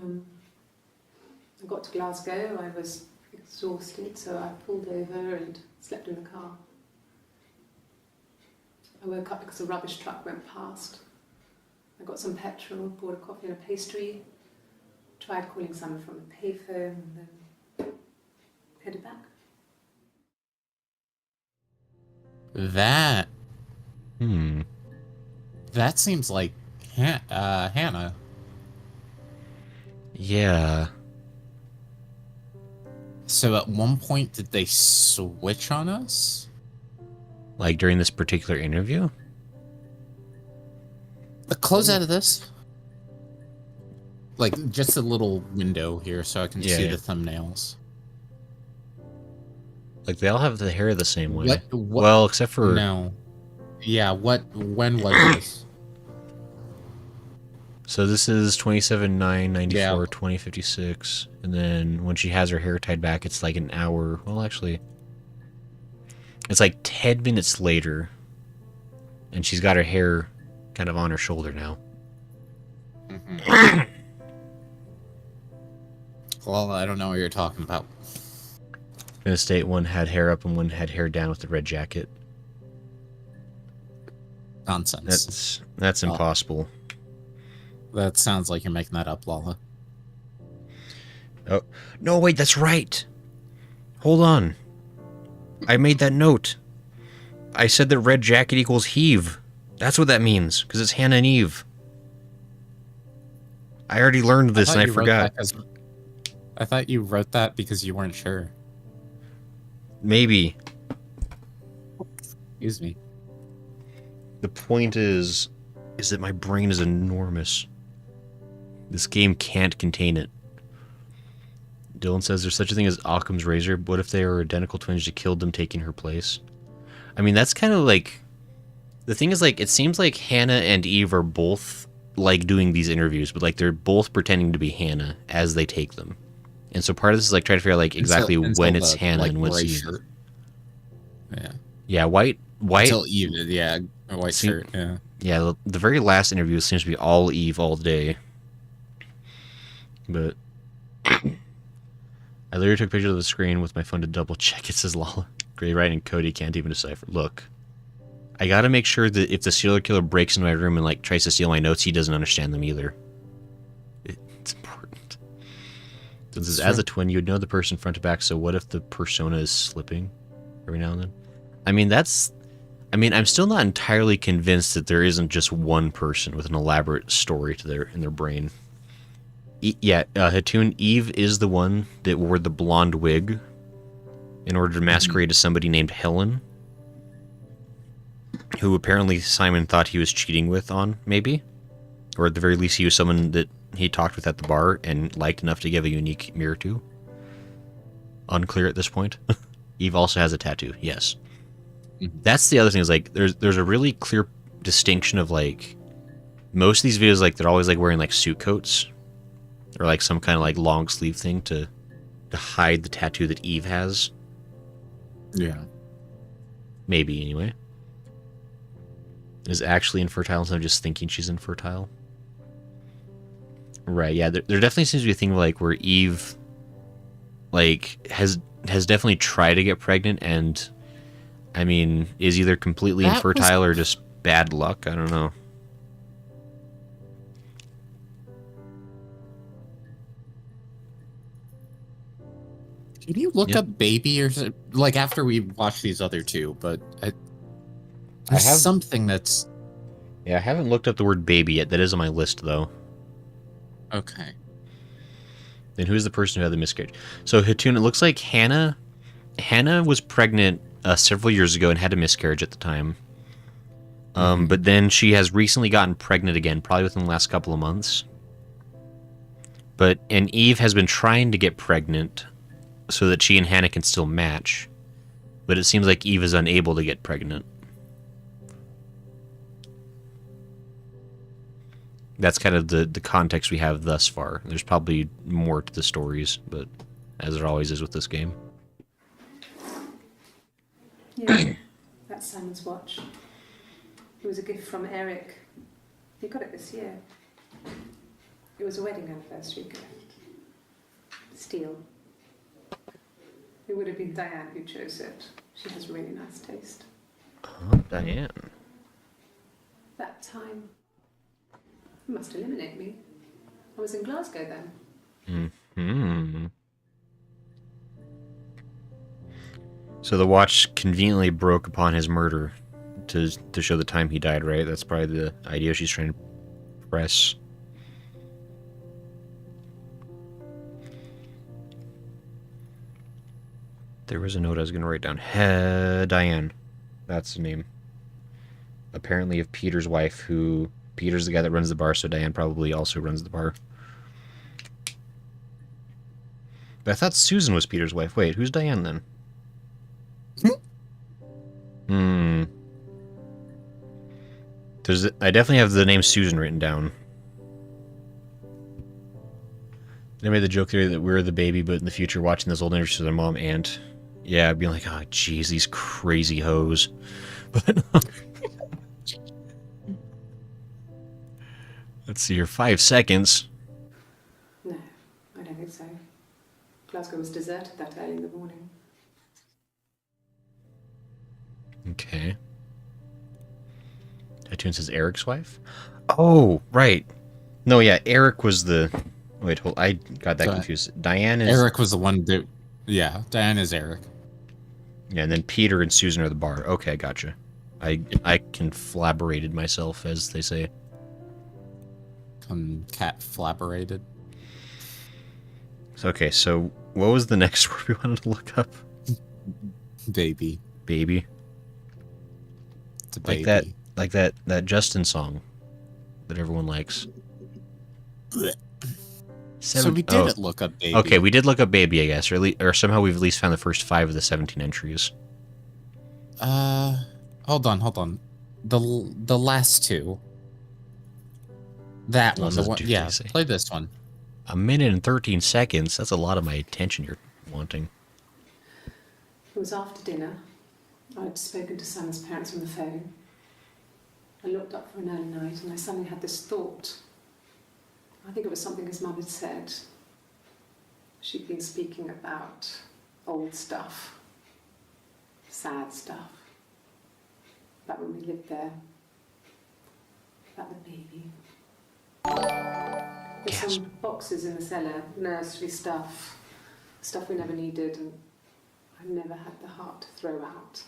I got to Glasgow, I was exhausted, so I pulled over and slept in the car. I woke up because a rubbish truck went past. I got some petrol, bought a coffee and a pastry, tried calling someone from a payphone, and then headed back. That seems like Hannah. Yeah. So at one point, did they switch on us? Like during this particular interview? Close out of this. Like, just a little window here so I can see the thumbnails. Like, they all have the hair the same way. What, well, except for... No. Yeah, when was this? So this is 27/9/94, Yeah. 2056. And then when she has her hair tied back, it's like an hour. Well, actually, it's like 10 minutes later. And she's got her hair kind of on her shoulder now. Well, I don't know what you're talking about. gonna state one had hair up and one had hair down with the red jacket. Nonsense. That's impossible. That sounds like you're making that up, Lala. Oh no, wait, that's right. Hold on. I made that note. I said that red jacket equals heave. That's what that means, because it's Hannah and Eve. I already learned this and I forgot. I thought you wrote that because you weren't sure. Maybe. Excuse me. The point is that my brain is enormous. This game can't contain it. Dylan says there's such a thing as Occam's razor. But what if they are identical twins that killed them, taking her place? I mean, that's kind of like... The thing is, like, it seems like Hannah and Eve are both, like, doing these interviews, but, like, they're both pretending to be Hannah as they take them. And so part of this is, like, trying to figure out, like, exactly when it's Hannah and when it's Eve. Shirt. Yeah. Yeah, white... Until Eve, yeah. A white shirt, yeah. Yeah, the very last interview seems to be all Eve all day. But... I literally took pictures of the screen with my phone to double check. It says Lala. Gray Wright and Cody can't even decipher. Look. I gotta make sure that if the serial killer breaks into my room and, like, tries to steal my notes, he doesn't understand them either. It's important. So this is, as a twin, you would know the person front to back, so what if the persona is slipping every now and then? I mean, I'm still not entirely convinced that there isn't just one person with an elaborate story in their brain. Hatun, Eve is the one that wore the blonde wig in order to masquerade as somebody named Helen, who apparently Simon thought he was cheating with on, maybe? Or at the very least, he was someone that he talked with at the bar and liked enough to give a unique mirror to. Unclear at this point. Eve also has a tattoo, yes. That's the other thing, is, like, there's a really clear distinction of, like, most of these videos, like, they're always, like, wearing, like, suit coats. Or, like, some kind of, like, long sleeve thing to hide the tattoo that Eve has. Yeah. Maybe, anyway. Is actually infertile instead of just thinking she's infertile. Right, yeah, there definitely seems to be a thing, like, where Eve, like, has definitely tried to get pregnant and, I mean, is either completely infertile or just bad luck. I don't know. Can you look up baby or like after we watch these other two? But I have something that's. Yeah, I haven't looked up the word baby yet. That is on my list, though. Okay. Then who's the person who had the miscarriage? So Hatun, it looks like Hannah was pregnant several years ago and had a miscarriage at the time. But then she has recently gotten pregnant again, probably within the last couple of months. And Eve has been trying to get pregnant so that she and Hannah can still match. But it seems like Eve is unable to get pregnant. That's kind of the context we have thus far. There's probably more to the stories, but as there always is with this game. Yeah, that's Simon's watch. It was a gift from Eric. He got it this year. It was a wedding anniversary gift. Steel. It would have been Diane who chose it. She has really nice taste. Oh, Diane. That time. You must eliminate me. I was in Glasgow then. Mm-hmm. So the watch conveniently broke upon his murder to show the time he died, right? That's probably the idea she's trying to press. There was a note I was going to write down. Diane. That's the name. Apparently of Peter's wife, who... Peter's the guy that runs the bar, so Diane probably also runs the bar. But I thought Susan was Peter's wife. Wait, who's Diane then? I definitely have the name Susan written down. They made the joke theory that we're the baby, but in the future watching this old interview with their mom and... Yeah, I'd be like, oh, jeez, these crazy hoes. But... Let's see here, 5 seconds. No, I don't think so. Glasgow was deserted that early in the morning. Okay. ITunes says Eric's wife? Oh, right. No, yeah, Eric was the... Wait, hold... I got that So, confused. Diane is... Eric was the one that... Yeah, Diane is Eric. Yeah, and then Peter and Susan are the bar. Okay, gotcha. I conflaborated myself, as they say. Cat flaborated. Okay, so what was the next word we wanted to look up? Baby. Baby. It's a baby. Like that Justin song that everyone likes. So we didn't look up baby. Okay, we did look up baby, I guess, or somehow we've at least found the first 5 of the 17 entries. Hold on. The last 2. That one, the one, yeah. Play this one. 1 minute and 13 seconds. That's a lot of my attention you're wanting. It was after dinner. I'd spoken to Sam's parents on the phone. I looked up for an early night and I suddenly had this thought. I think it was something his mum had said. She'd been speaking about old stuff, sad stuff, about when we lived there, about the baby. There's some boxes in the cellar, nursery stuff we never needed and I never had the heart to throw out.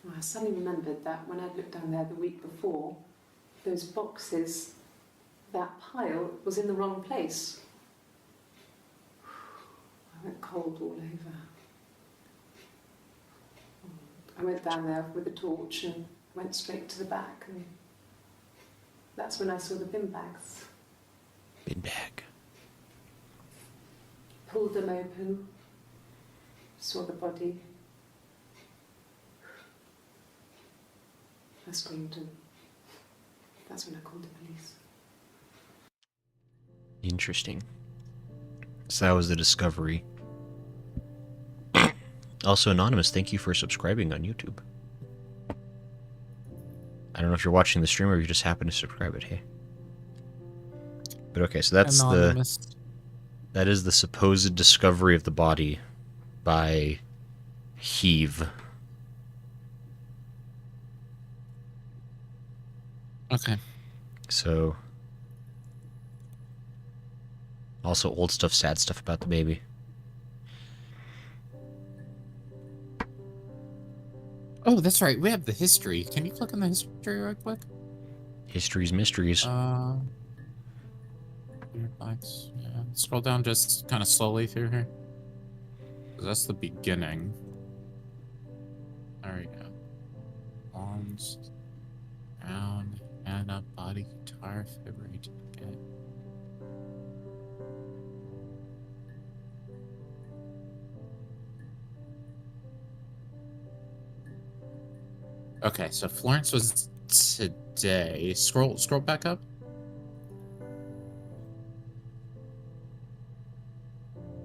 And I suddenly remembered that when I'd looked down there the week before, those boxes, that pile was in the wrong place. I went cold all over. I went down there with a torch and went straight to the back, and that's when I saw the bin bags. Bin bag. Pulled them open, saw the body. I screamed, and that's when I called the police. Interesting. So that was the discovery. Also, Anonymous, thank you for subscribing on YouTube. I don't know if you're watching the stream or if you just happen to subscribe it, hey. But okay, so that's Anonymous. That is the supposed discovery of the body by Heave. Okay. So, also old stuff, sad stuff about the baby. Oh, that's right. We have the history. Can you click on the history right quick? History's mysteries. Yeah. Scroll down just kind of slowly through here. That's the beginning. There we go. Arms down, hand up, body, guitar, February ticket. Okay, so Florence was today. Scroll back up.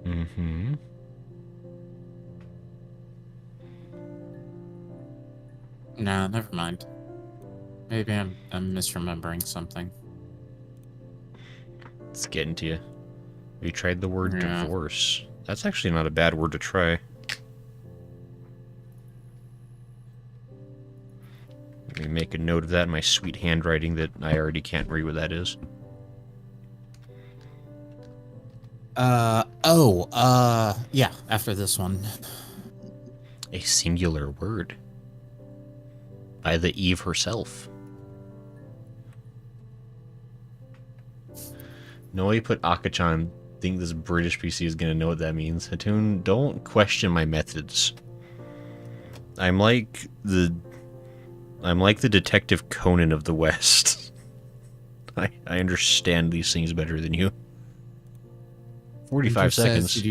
Mm-hmm. No, never mind. Maybe I'm misremembering something. It's getting to you. We tried the word divorce. That's actually not a bad word to try. Let me make a note of that in my sweet handwriting that I already can't read what that is. Yeah, after this one. A singular word. By the Eve herself. No way you put Akachan. Think this British PC is gonna know what that means. Hatun, don't question my methods. I'm like the Detective Conan of the West. I understand these things better than you. 45 seconds. Says, did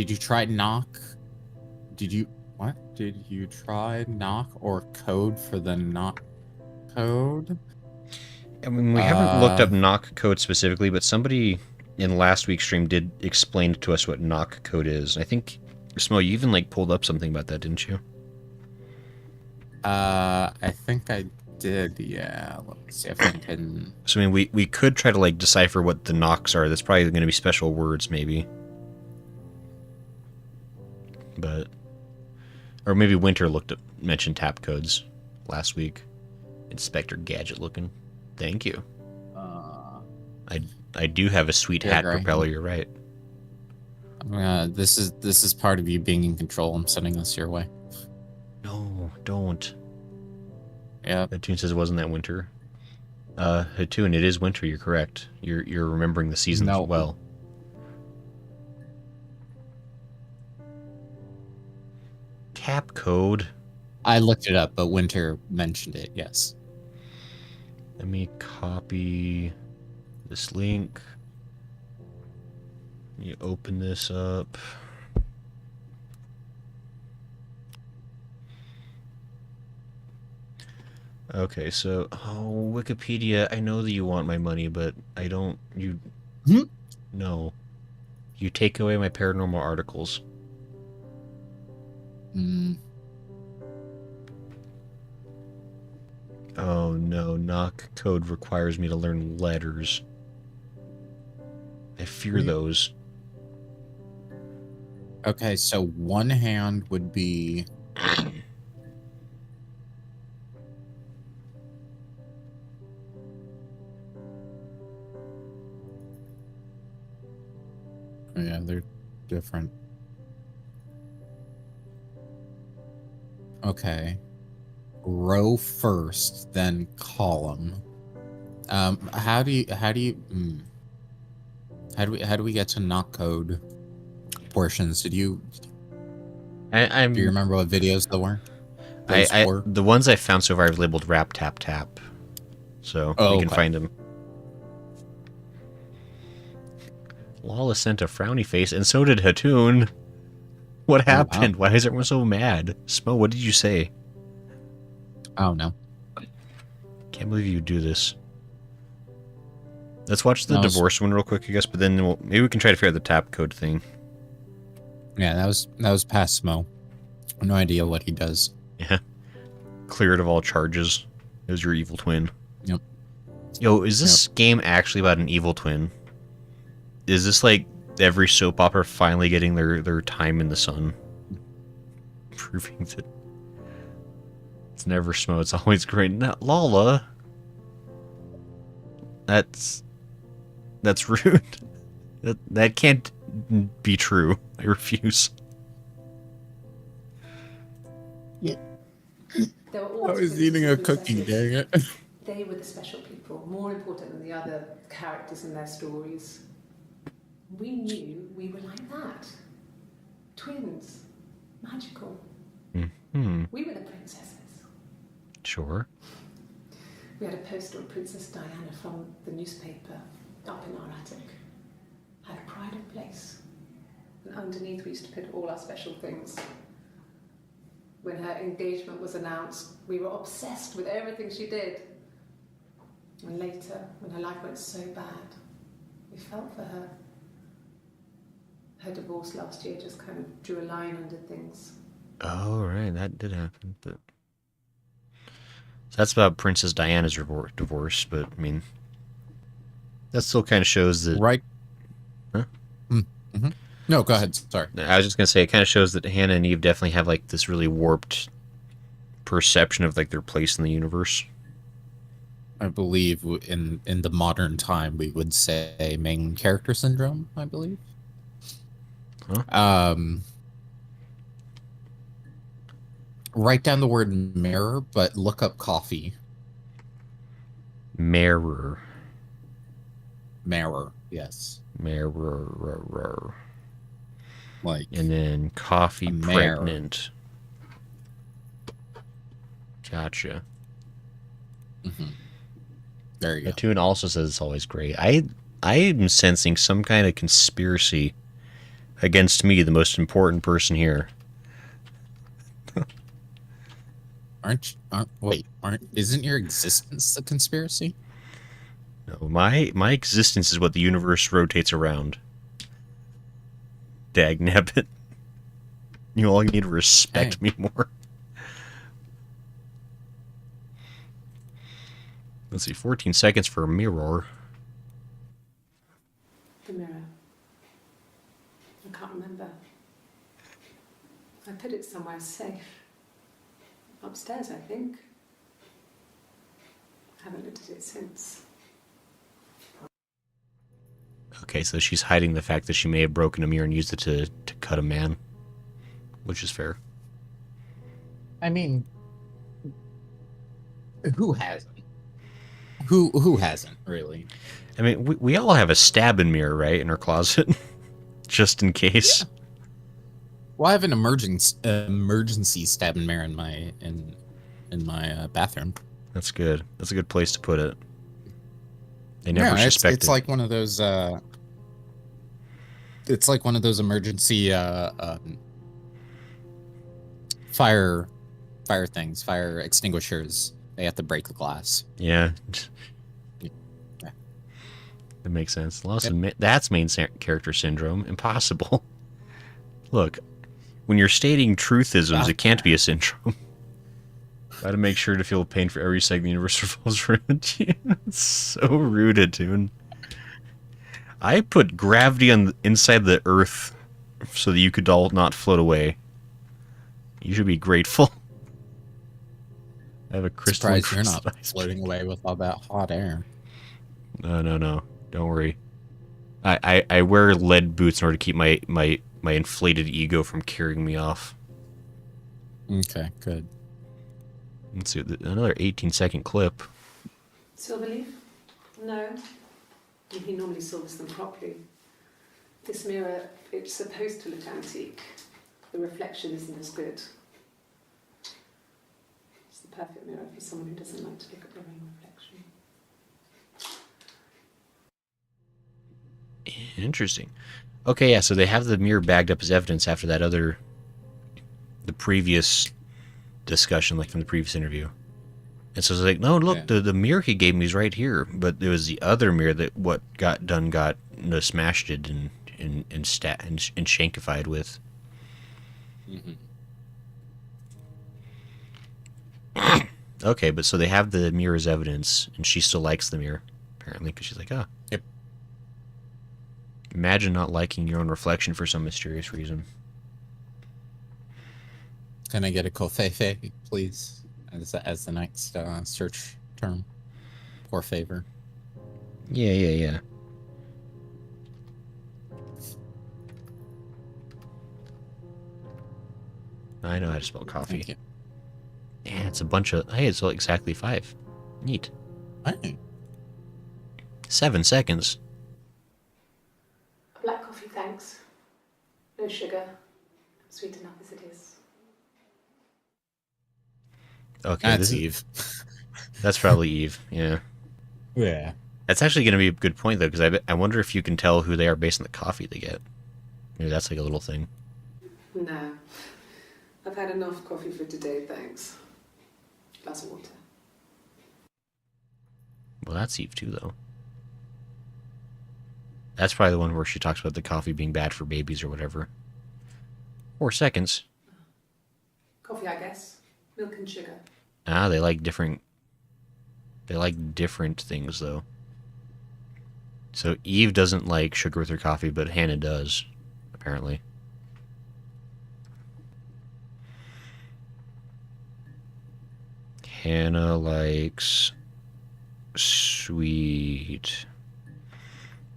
you try knock? Did you try knock or code for the knock code? I mean, we haven't looked up knock code specifically, but somebody in last week's stream did explain to us what knock code is. I think, Smoe, you even like pulled up something about that, didn't you? I think I did, yeah. Let me see if I can... So, I mean, we could try to, like, decipher what the knocks are. That's probably going to be special words, maybe. But Or maybe Winter mentioned tap codes last week. Inspector Gadget looking. Thank you. I do have a sweet hat propeller. You're right. This is part of you being in control. I'm sending this your way. No, don't. Yeah. Hatun says it wasn't that Winter. Hatun, it is Winter. You're correct. You're remembering the seasons well. Tap code. I looked it up, but Winter mentioned it. Yes. Let me copy this link. You open this up. Okay, so Wikipedia. I know that you want my money, but I don't. No. You take away my paranormal articles. Oh no, knock code requires me to learn letters. I fear those. Okay, so one hand would be... Yeah, they're different. Okay. Row first, then column. How do we get to knock code portions? Did you... Do you remember what videos there were? The ones I found so far I've labeled rap tap tap. So you can find them. Lala sent a frowny face, and so did Hatun. What happened? Wow. Why is everyone so mad? Smo, what did you say? Oh, no. Can't believe you do this. Let's watch the divorce one real quick, I guess, but then maybe we can try to figure out the tap code thing. Yeah, that was past Smo. No idea what he does. Yeah. Cleared of all charges. It was your evil twin. Yep. Yo, is this game actually about an evil twin? Is this like every soap opera finally getting their time in the sun? Proving that it's never Smo, it's always great. Not Lala. That's rude. That can't be true. I refuse. Yeah. I was eating a cookie, dang it. They were the special people, more important than the other characters in their stories. We knew we were like that. Twins. Magical. Mm-hmm. We were the princesses. Sure. We had a poster of Princess Diana from the newspaper up in our attic. Had a pride of place. And underneath we used to put all our special things. When her engagement was announced, we were obsessed with everything she did. And later, when her life went so bad, we felt for her. Her divorce last year just kind of drew a line under things. Oh, right, that did happen. But so that's about Princess Diana's divorce, but I mean, that still kind of shows that... Right. Huh? Mm-hmm. No, go ahead. Sorry. I was just going to say, it kind of shows that Hannah and Eve definitely have like this really warped perception of like their place in the universe. I believe in the modern time we would say main character syndrome, I believe. Huh? Write down the word mirror, but look up coffee. Mirror. Mirror, yes. Mirror. Like, and then coffee pregnant. Gotcha. Mm-hmm. There you go. Hatun also says it's always great. I am sensing some kind of conspiracy against me, the most important person here. Isn't your existence a conspiracy? No, my existence is what the universe rotates around. Dagnabbit. You all need to respect me more. Let's see, 14 seconds for a mirror. The mirror. I can't remember. I put it somewhere safe. Upstairs, I think. Haven't looked at it since. Okay, so she's hiding the fact that she may have broken a mirror and used it to cut a man, which is fair. I mean, who hasn't? Who hasn't, really? I mean, we all have a stabbing mirror, right, in our closet, just in case. Yeah. Well, I have an emergency stabbing mirror in my bathroom. That's good. That's a good place to put it. They never Yeah, suspected. it's like one of those. It's like one of those emergency fire things, fire extinguishers. They have to break the glass. Yeah. Yeah. That makes sense. That's main character syndrome. Impossible. Look, when you're stating truthisms, it can't be a syndrome. Gotta make sure to feel pain for every second the universe revolves around you. It's so rooted, dude. I put gravity on inside the earth so that you could all not float away. You should be grateful. I have a crystal. Surprised you're not floating away with all that hot air. No. Don't worry. I wear lead boots in order to keep my inflated ego from carrying me off. Okay, good. Let's see, another 18-second clip. Silverleaf? No. He normally silvers them properly. This mirror, it's supposed to look antique. The reflection isn't as good. It's the perfect mirror for someone who doesn't like to look at their own reflection. Interesting. Okay, yeah, so they have the mirror bagged up as evidence after the previous discussion, like from the previous interview. And so it's like, no, look, yeah. the mirror he gave me is right here. But it was the other mirror that what got smashed it and shankified with. Mm-hmm. Okay, but so they have the mirror as evidence, and she still likes the mirror, apparently, because she's like, oh. Yep. Imagine not liking your own reflection for some mysterious reason. Can I get a covfefe, please, as the next search term? Por favor. Yeah. I know how to spell coffee. Thank you. Yeah, it's a bunch of... Hey, it's exactly 5. Neat. Hey. 7 seconds. A black coffee, thanks. No sugar. Sweet enough as it is. Okay, That's Eve. That's probably Eve, yeah. Yeah. That's actually going to be a good point, though, because I wonder if you can tell who they are based on the coffee they get. Maybe that's like a little thing. No. I've had enough coffee for today, thanks. Glass of water. Well, that's Eve, too, though. That's probably the one where she talks about the coffee being bad for babies or whatever. 4 seconds. Coffee, I guess. Milk and sugar. Ah, they like different things, though. So Eve doesn't like sugar with her coffee, but Hannah does, apparently. Hannah likes sweet.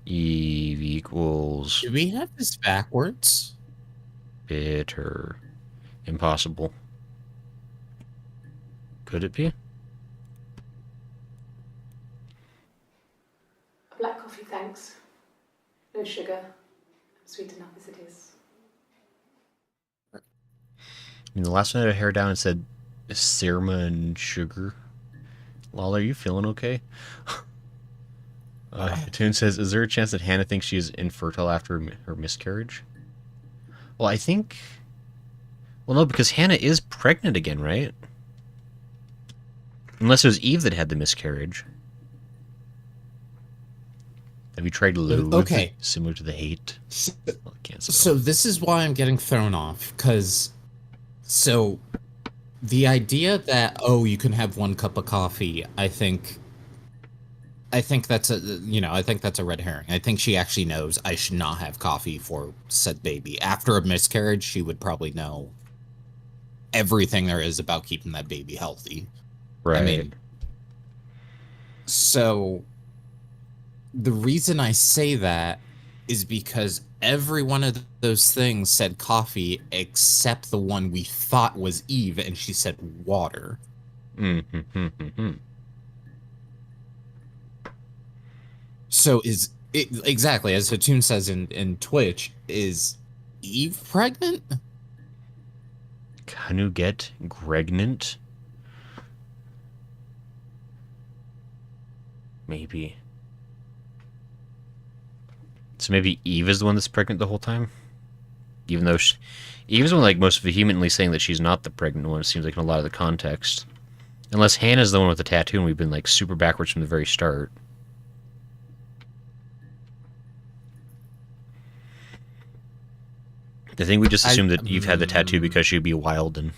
Eve equals Do we have this backwards? bitter. Impossible. Could it be? A black coffee, thanks. No sugar. Sweet enough as it is. I mean, the last one I had a hair down and said Sirma and sugar. Lol, are you feeling okay? Toon says, is there a chance that Hannah thinks she is infertile after her miscarriage? Well, I think... Well, no, because Hannah is pregnant again, right? Unless it was Eve that had the miscarriage. Have you tried loathe? Okay. Similar to the hate? Well, I can't spell. So this is why I'm getting thrown off, because... So, the idea that, oh, you can have 1 cup of coffee, I think that's a red herring. I think she actually knows I should not have coffee for said baby. After a miscarriage, she would probably know everything there is about keeping that baby healthy. Right. I mean, so the reason I say that is because every one of those things said coffee except the one we thought was Eve, and she said water. So is it exactly as Hatun says in Twitch, is Eve pregnant? Can you get pregnant? Maybe. So maybe Eve is the one that's pregnant the whole time? Even though Eve's the one like most vehemently saying that she's not the pregnant one, it seems like in a lot of the context. Unless Hannah's the one with the tattoo and we've been like super backwards from the very start. I think we just assumed that Eve had the tattoo because she'd be wild and...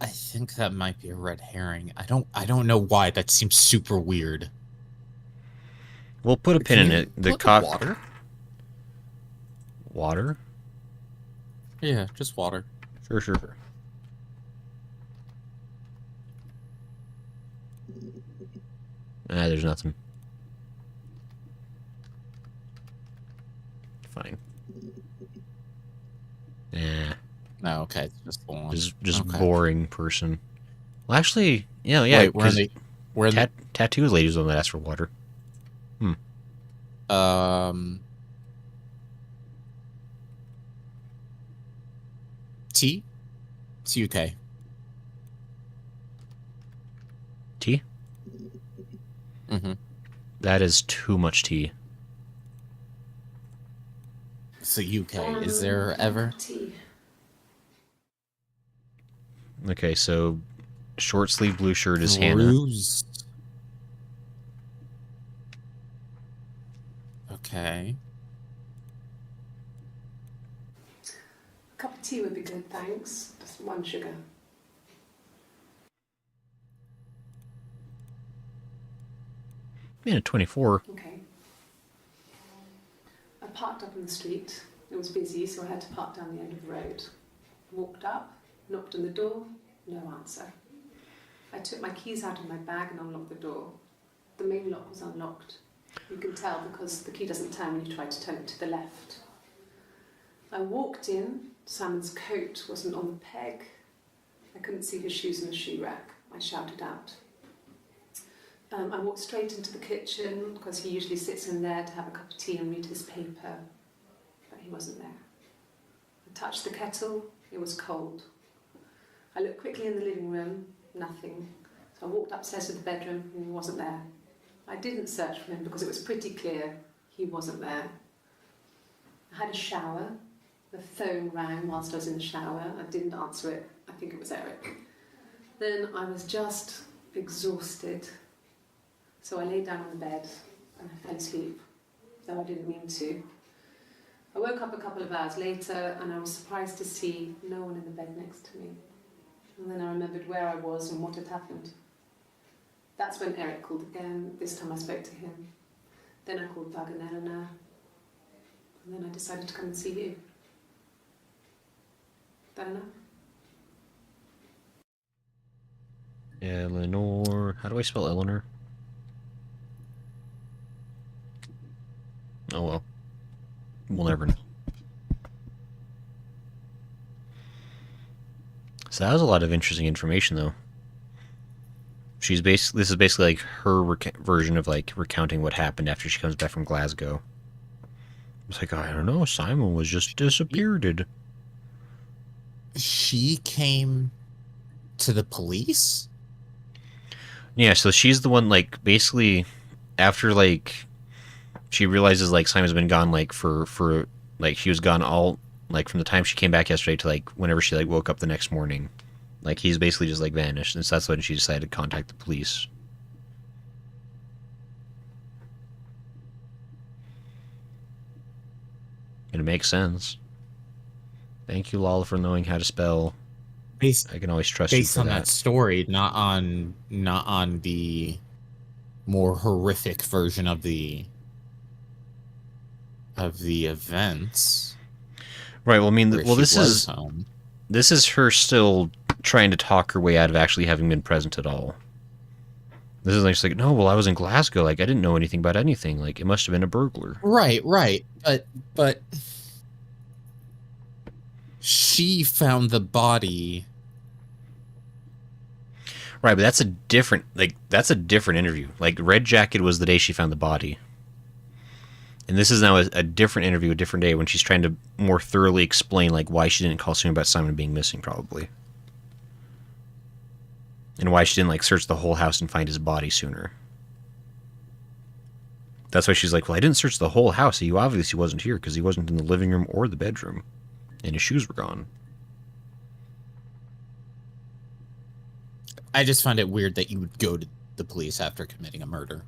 I think that might be a red herring. I don't know why. That seems super weird. We'll put a pin in it. The water? Water? Yeah, just water. Sure. There's nothing. Fine. No, okay, it's just the one. Just okay. Boring person. Well, actually, yeah. Wait, where they? Tattoo lady's the one that asked for water. Tea? It's UK. Tea? Mm-hmm. That is too much tea. So UK. Is there ever? Tea. Okay, so short sleeve blue shirt is Hannah. Okay. A cup of tea would be good, thanks. Just 1 sugar. Yeah, 24. Okay. I parked up on the street. It was busy, so I had to park down the end of the road. Walked up, knocked on the door, no answer. I took my keys out of my bag and unlocked the door. The main lock was unlocked. You can tell because the key doesn't turn when you try to turn it to the left. I walked in. Simon's coat wasn't on the peg. I couldn't see his shoes in the shoe rack. I shouted out. I walked straight into the kitchen because he usually sits in there to have a cup of tea and read his paper, but he wasn't there. I touched the kettle, it was cold. I looked quickly in the living room, nothing. So I walked upstairs to the bedroom and he wasn't there. I didn't search for him because it was pretty clear he wasn't there. I had a shower. The phone rang whilst I was in the shower. I didn't answer it. I think it was Eric. Then I was just exhausted. So I lay down on the bed and I fell asleep, though I didn't mean to. I woke up a couple of hours later and I was surprised to see no one in the bed next to me. And then I remembered where I was and what had happened. That's when Eric called again. This time I spoke to him. Then I called Doug and Eleanor. And then I decided to come and see you. Eleanor? Eleanor. How do I spell Eleanor? Oh well. We'll never know. So that was a lot of interesting information, though. This is basically like her version of like recounting what happened after she comes back from Glasgow. It's like, I don't know, Simon was just disappeared. She came to the police? Yeah, so she's the one, like, basically, after, like, she realizes, like, Simon's been gone, like, for like, she was gone all, like, from the time she came back yesterday to, like, whenever she, like, woke up the next morning. Like, he's basically just, like, vanished, and so that's when she decided to contact the police. And it makes sense. Thank you, Lala, for knowing how to spell. I can always trust you for based on that story, not on the more horrific version of the events. Right. Well, I mean, where well, she this was is home. this is her still trying to talk her way out of actually having been present at all. This is like she's like, no, well, I was in Glasgow. Like, I didn't know anything about anything. Like, it must have been a burglar. Right. But she found the body. Right, but that's a different interview. Like, Red Jacket was the day she found the body. And this is now a different interview, a different day, when she's trying to more thoroughly explain, like, why she didn't call soon about Simon being missing, probably. And why she didn't, like, search the whole house and find his body sooner. That's why she's like, well, I didn't search the whole house. He obviously wasn't here because he wasn't in the living room or the bedroom. And his shoes were gone. I just find it weird that you would go to the police after committing a murder.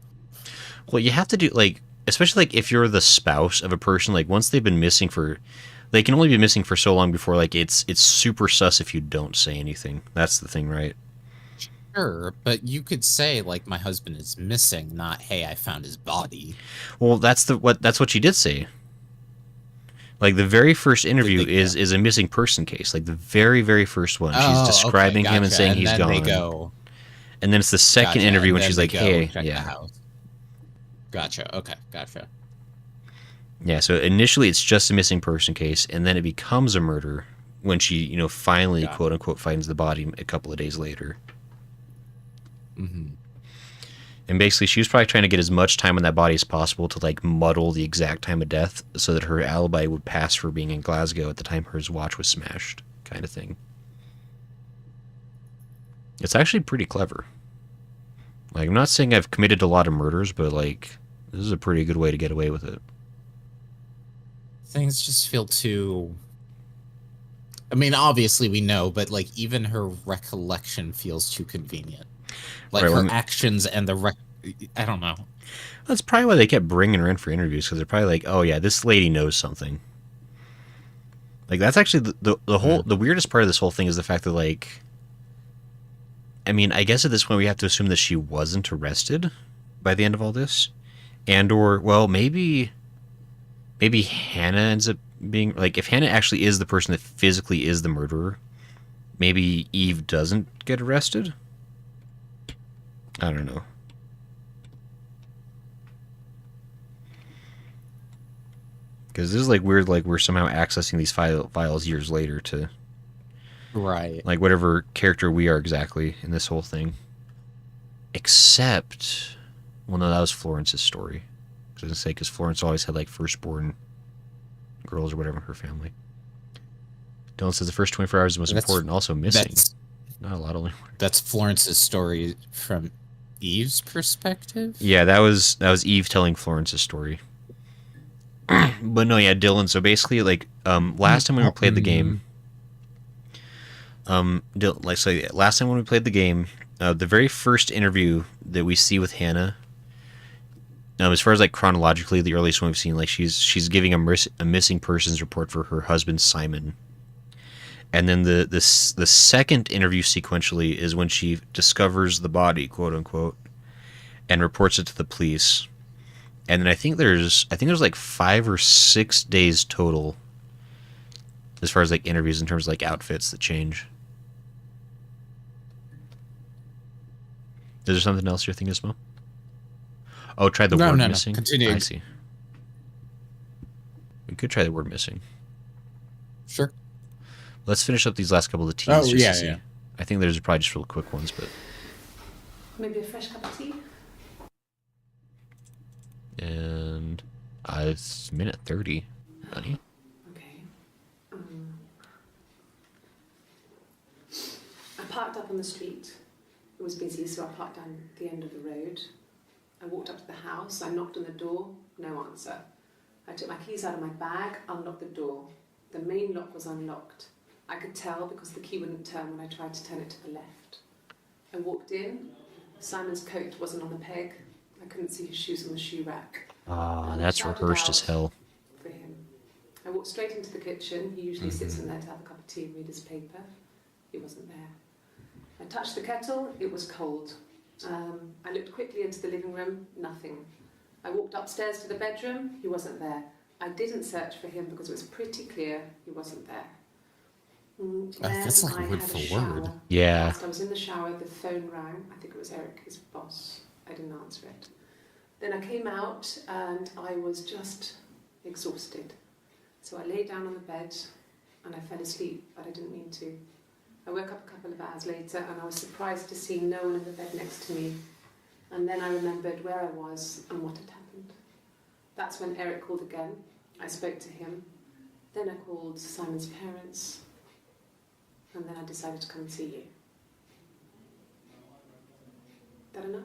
Well, you have to do, like, especially, like, if you're the spouse of a person, like, once they've been missing for... They can only be missing for so long before, like, it's super sus if you don't say anything. That's the thing, right? Sure, but you could say, like, my husband is missing, not, hey, I found his body. Well, that's what she did say. Like, the very first interview is a missing person case. Like, the very, very first one. She's describing him and saying he's gone. And then it's the second interview when she's like, hey, yeah. Gotcha, okay, gotcha. Yeah, so initially it's just a missing person case, and then it becomes a murder when she, finally, quote-unquote, finds the body a couple of days later. Mm-hmm. And basically, she was probably trying to get as much time on that body as possible to, like, muddle the exact time of death so that her alibi would pass for being in Glasgow at the time her watch was smashed, kind of thing. It's actually pretty clever. Like, I'm not saying I've committed a lot of murders, but, like, this is a pretty good way to get away with it. Things just feel too... I mean, obviously we know, but, like, even her recollection feels too convenient. Like, her actions and I don't know. That's probably why they kept bringing her in for interviews, because they're probably like, oh, yeah, this lady knows something. Like, that's actually the weirdest part of this whole thing is the fact that, like... I mean, I guess at this point we have to assume that she wasn't arrested by the end of all this. And, or, well, maybe Hannah ends up being... Like, if Hannah actually is the person that physically is the murderer, maybe Eve doesn't get arrested? I don't know. Because this is, like, weird, like, we're somehow accessing these files years later to... Right. Like, whatever character we are exactly in this whole thing. Except... Well, no, that was Florence's story. I was going to say, because Florence always had, like, firstborn girls or whatever in her family. Dylan says the first 24 hours is the most important, also missing. Not a lot of... That's Florence's story from Eve's perspective? Yeah, that was Eve telling Florence's story. But no, yeah, Dylan, so basically, like, last time when we played the game... last time when we played the game, the very first interview that we see with Hannah, as far as, like, chronologically, the earliest one we've seen, like, she's giving a missing persons report for her husband, Simon. And then the second interview sequentially is when she discovers the body, quote unquote, and reports it to the police. And then I think there's like 5 or 6 days total as far as, like, interviews in terms of, like, outfits that change. Is there something else you're thinking of, Smoe? Oh, try the word missing? Continue. I see. We could try the word missing. Sure. Let's finish up these last couple of teas. Oh, yeah. I think there's probably just real quick ones, but... Maybe a fresh cup of tea? And... it's minute 30, honey. Okay. I parked up on the street. It was busy, so I parked down the end of the road. I walked up to the house. I knocked on the door. No answer. I took my keys out of my bag, unlocked the door. The main lock was unlocked. I could tell because the key wouldn't turn when I tried to turn it to the left. I walked in. Simon's coat wasn't on the peg. I couldn't see his shoes on the shoe rack. Ah, that's rehearsed as hell. For him. I walked straight into the kitchen. He usually sits in there to have a cup of tea and read his paper. He wasn't there. I touched the kettle. It was cold. I looked quickly into the living room. Nothing. I walked upstairs to the bedroom. He wasn't there. I didn't search for him because it was pretty clear he wasn't there. That's like I word had for a word. shower. Yeah. Whilst I was in the shower, the phone rang. I think it was Eric, his boss. I didn't answer it. Then I came out and I was just exhausted. So I lay down on the bed and I fell asleep, but I didn't mean to. I woke up a couple of hours later and I was surprised to see no one in the bed next to me. And then I remembered where I was and what had happened. That's when Eric called again. I spoke to him. Then I called Simon's parents. And then I decided to come and see you. That enough?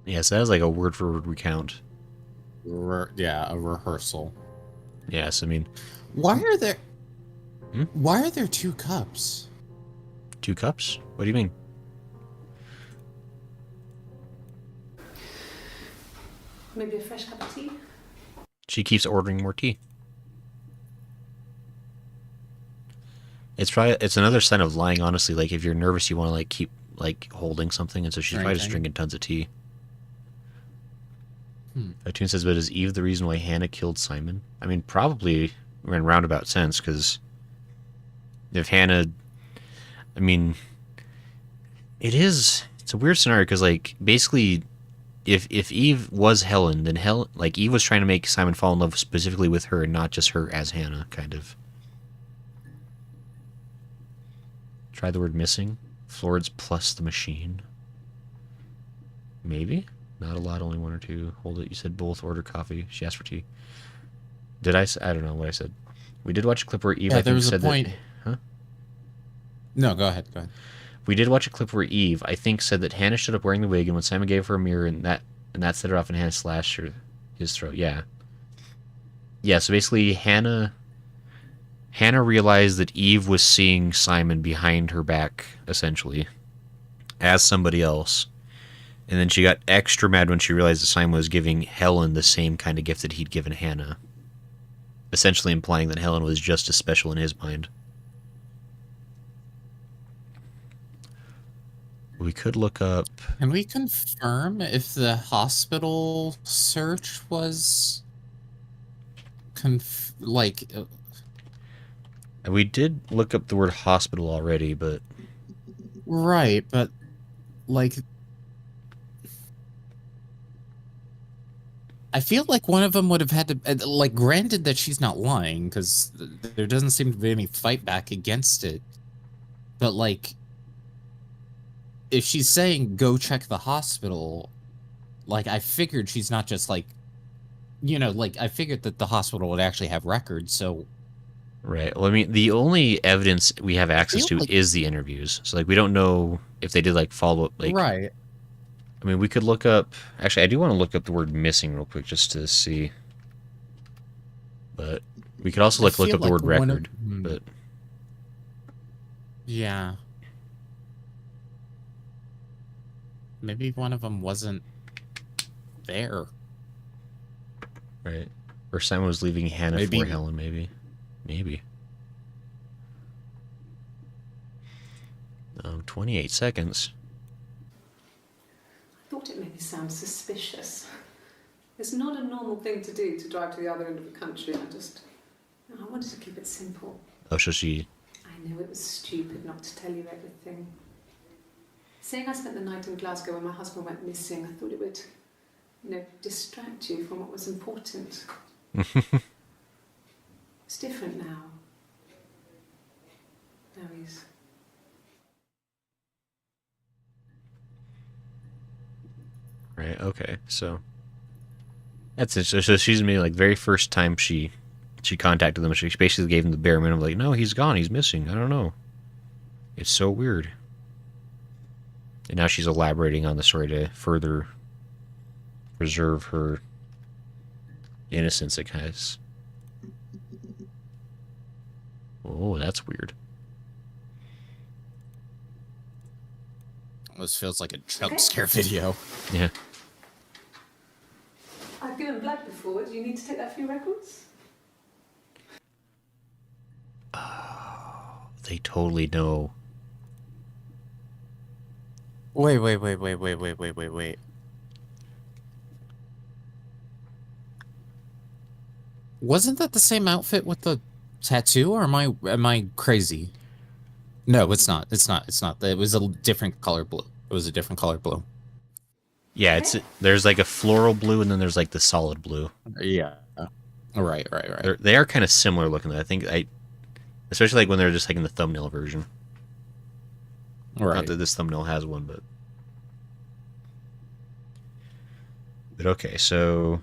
Yes, that is like a word for word recount. Yeah, a rehearsal. Yes, I mean, Why are there? Hmm? Why are there 2 cups? 2 cups? What do you mean? Maybe a fresh cup of tea? She keeps ordering more tea. It's another sign of lying, honestly. Like, if you're nervous, you want to, like, keep, like, holding something, and so she's probably just drinking tons of tea. Tune says, but is Eve the reason why Hannah killed Simon? I mean, probably in roundabout sense, because if Hannah... I mean, it's a weird scenario, because, like, basically, if Eve was Helen, then Eve was trying to make Simon fall in love specifically with her, and not just her as Hannah, kind of. Try the word missing. Florence plus the machine. Maybe? Not a lot, only 1 or 2. Hold it. You said both. Order coffee. She asked for tea. Did I? I don't know what I said. We did watch a clip where Eve, Yeah, I there think, was a said point. that... Huh? No, go ahead. Go ahead. We did watch a clip where Eve, I think, said that Hannah showed up wearing the wig, and when Simon gave her a mirror, and that set her off, and Hannah slashed his throat. Yeah. Yeah, so basically, Hannah realized that Eve was seeing Simon behind her back, essentially, as somebody else. And then she got extra mad when she realized that Simon was giving Helen the same kind of gift that he'd given Hannah. Essentially implying that Helen was just as special in his mind. We could look up... Can we confirm if the hospital search was... We did look up the word hospital already, but... Right, but, like... I feel like one of them would have had to... Like, granted that she's not lying, because there doesn't seem to be any fight back against it. But, like... If she's saying, go check the hospital, like, I figured she's not just, like... You know, like, I figured that the hospital would actually have records, so... Right. Well, I mean, the only evidence we have access to is the interviews. So, like, we don't know if they did, like, follow-up, like... Right. I mean, we could look up... Actually, I do want to look up the word missing real quick, just to see. But we could also, like, look up the word record, but... Yeah. Maybe one of them wasn't there. Right. Or Simon was leaving Hannah for Helen, maybe. Maybe. 28 seconds. I thought it made me sound suspicious. It's not a normal thing to do, to drive to the other end of the country. I wanted to keep it simple. Oh, so she... I knew it was stupid not to tell you everything. Saying I spent the night in Glasgow when my husband went missing, I thought it would, distract you from what was important. It's different now. Now he's... Right, okay, so... That's it. So she's me, like, very first time she contacted them, she basically gave them the bare minimum, like, no, he's gone, he's missing, I don't know. It's so weird. And now she's elaborating on the story to further preserve her innocence, I guess. Oh, that's weird. This feels like a jump scare video. Yeah. I've given blood before. Do you need to take that for your records? Oh, they totally know. Wait. Wasn't that the same outfit with the tattoo, or am I crazy? No, it's not. It's not. It's not. It was a different color blue. It was a different color blue. Yeah, there's like a floral blue, and then there's like the solid blue. Yeah. Right. They are kind of similar looking. I think especially like when they're just like in the thumbnail version. Right. Not that this thumbnail has one, but okay. So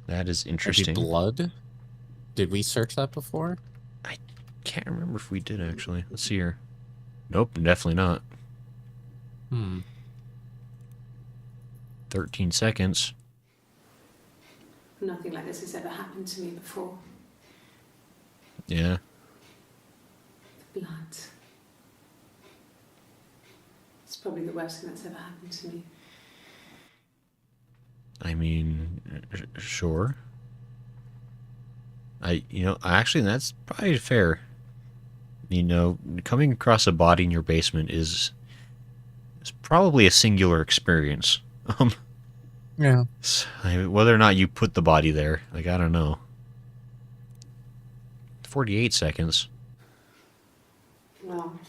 that is interesting. Blood. Did we search that before? I can't remember if we did actually. Let's see here. Nope, definitely not. 13 seconds. Nothing like this has ever happened to me before. Yeah. The blood. It's probably the worst thing that's ever happened to me. I mean, sure. Actually, that's probably fair. You know, coming across a body in your basement is probably a singular experience. Yeah. Whether or not you put the body there, like, I don't know. 48 seconds. Well,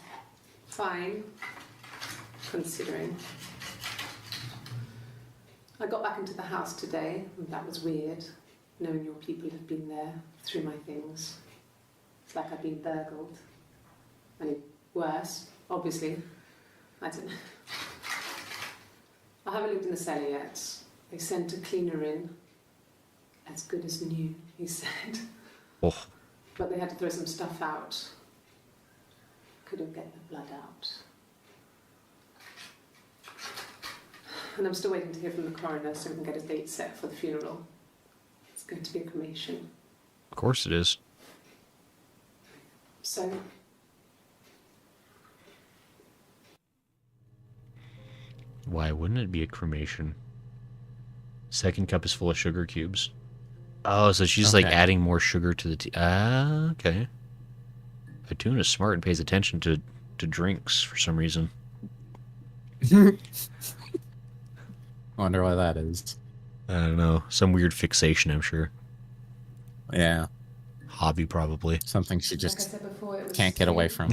fine, considering. I got back into the house today, and that was weird, knowing your people have been there through my things. It's like I've been burgled. I mean, worse, obviously. I don't know. I haven't lived in the cellar yet. They sent a cleaner in. As good as new, he said. Oh. But they had to throw some stuff out. Couldn't get the blood out. And I'm still waiting to hear from the coroner so we can get a date set for the funeral. It's going to be a cremation. Of course it is. So... why wouldn't it be a cremation? Second cup is full of sugar cubes. Oh, so she's like adding more sugar to the tea. Ah, okay. Atune is smart and pays attention to drinks for some reason. I wonder why that is. I don't know. Some weird fixation, I'm sure. Yeah. Hobby, probably. Something she just like I said before, it was can't get away from.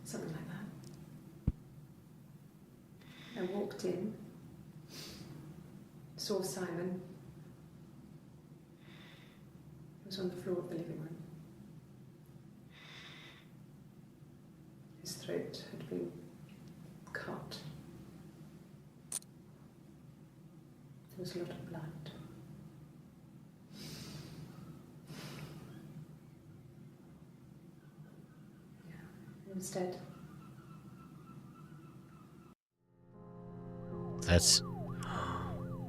Something like that. I walked in, saw Simon. He was on the floor of the living room. His throat had been cut. There was a lot of blood. Yeah, he was dead.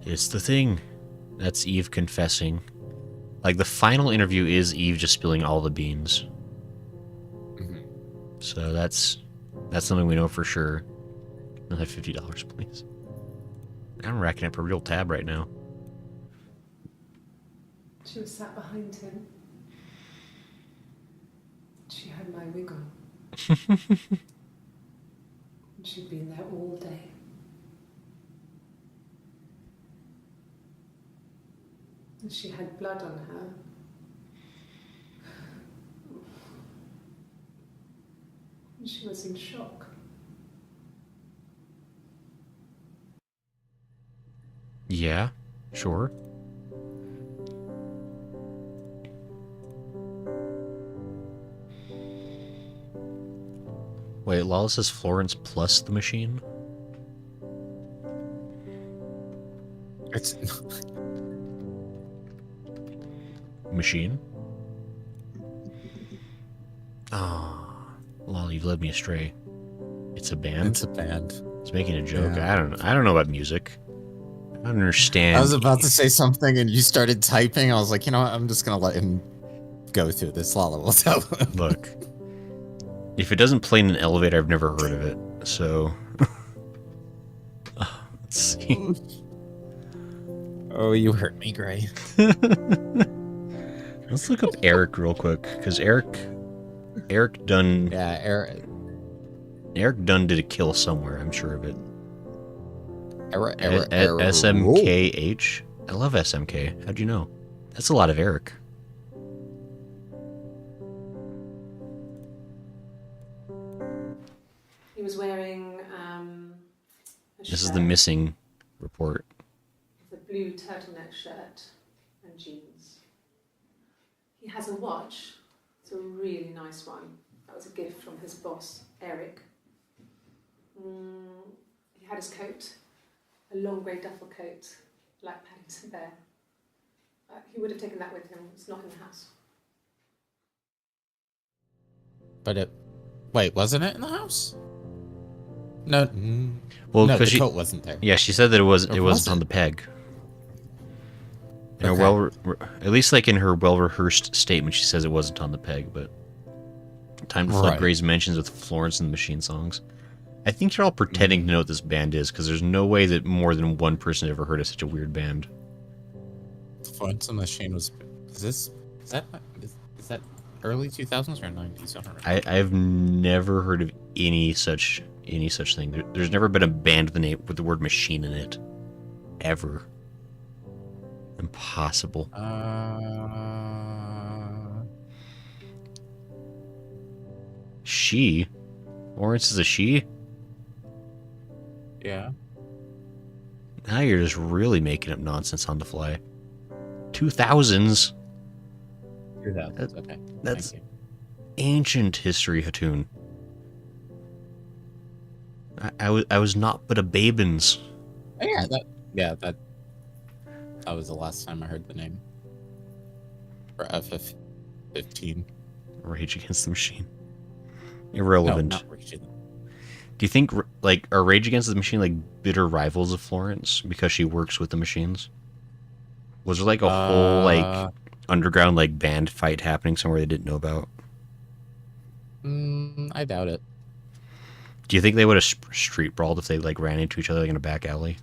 It's the thing. That's Eve confessing. Like, the final interview is Eve just spilling all the beans. Mm-hmm. So that's something we know for sure. Another $50, please. I'm racking up a real tab right now. She was sat behind him. She had my wig on. And she'd been there all day. And she had blood on her. And she was in shock. Yeah, sure. Wait, Lala says Florence plus the machine? It's Machine? Ah, Lala, you've led me astray. It's a band? It's a band. It's making a joke. Yeah. I don't know about music. I don't understand. I was about to say something and you started typing. I was like, you know what? I'm just going to let him go through this. Lala will tell him. Look, if it doesn't play in an elevator, I've never heard of it. So, let's see. Oh, you hurt me, Gray. Let's look up Eric real quick, because Eric Dunn. Yeah, Eric Dunn did a kill somewhere. I'm sure of it. Error. SMKH. I love SMK. How'd you know? That's a lot of Eric. He was wearing a This is shirt the missing report. with a blue turtleneck shirt and jeans. He has a watch. It's a really nice one. That was a gift from his boss, Eric. He had his coat, a long grey duffel coat, like Paddington Bear. He would have taken that with him. It's not in the house. But wait, wasn't it in the house? No. Well, no, the because coat wasn't there. Yeah, she said that it wasn't was on it? the peg. In her Okay. at least like in her well-rehearsed statement, she says it wasn't on the peg. But time to flood Right. Gray's mentions with Florence and the Machine songs. I think you're all pretending to know what this band is, because there's no way that more than one person ever heard of such a weird band. Florence and the Machine was. Is that early 2000s or 90s? I don't remember. I've never heard of any such thing. There's never been a band with the word machine in it, ever. Impossible. She? Lawrence is a she? Yeah. Now you're just really making up nonsense on the fly. 2000s? 2000s. Okay. That's Thank you. ancient history, Hatun. I was not but a babins. That was the last time I heard the name. For FF15. Rage Against the Machine. Irrelevant. No, not Rage. Do you think like are Rage Against the Machine like bitter rivals of Florence because she works with the machines? Was there like a whole like underground like band fight happening somewhere they didn't know about? I doubt it. Do you think they would have street brawled if they like ran into each other like in a back alley?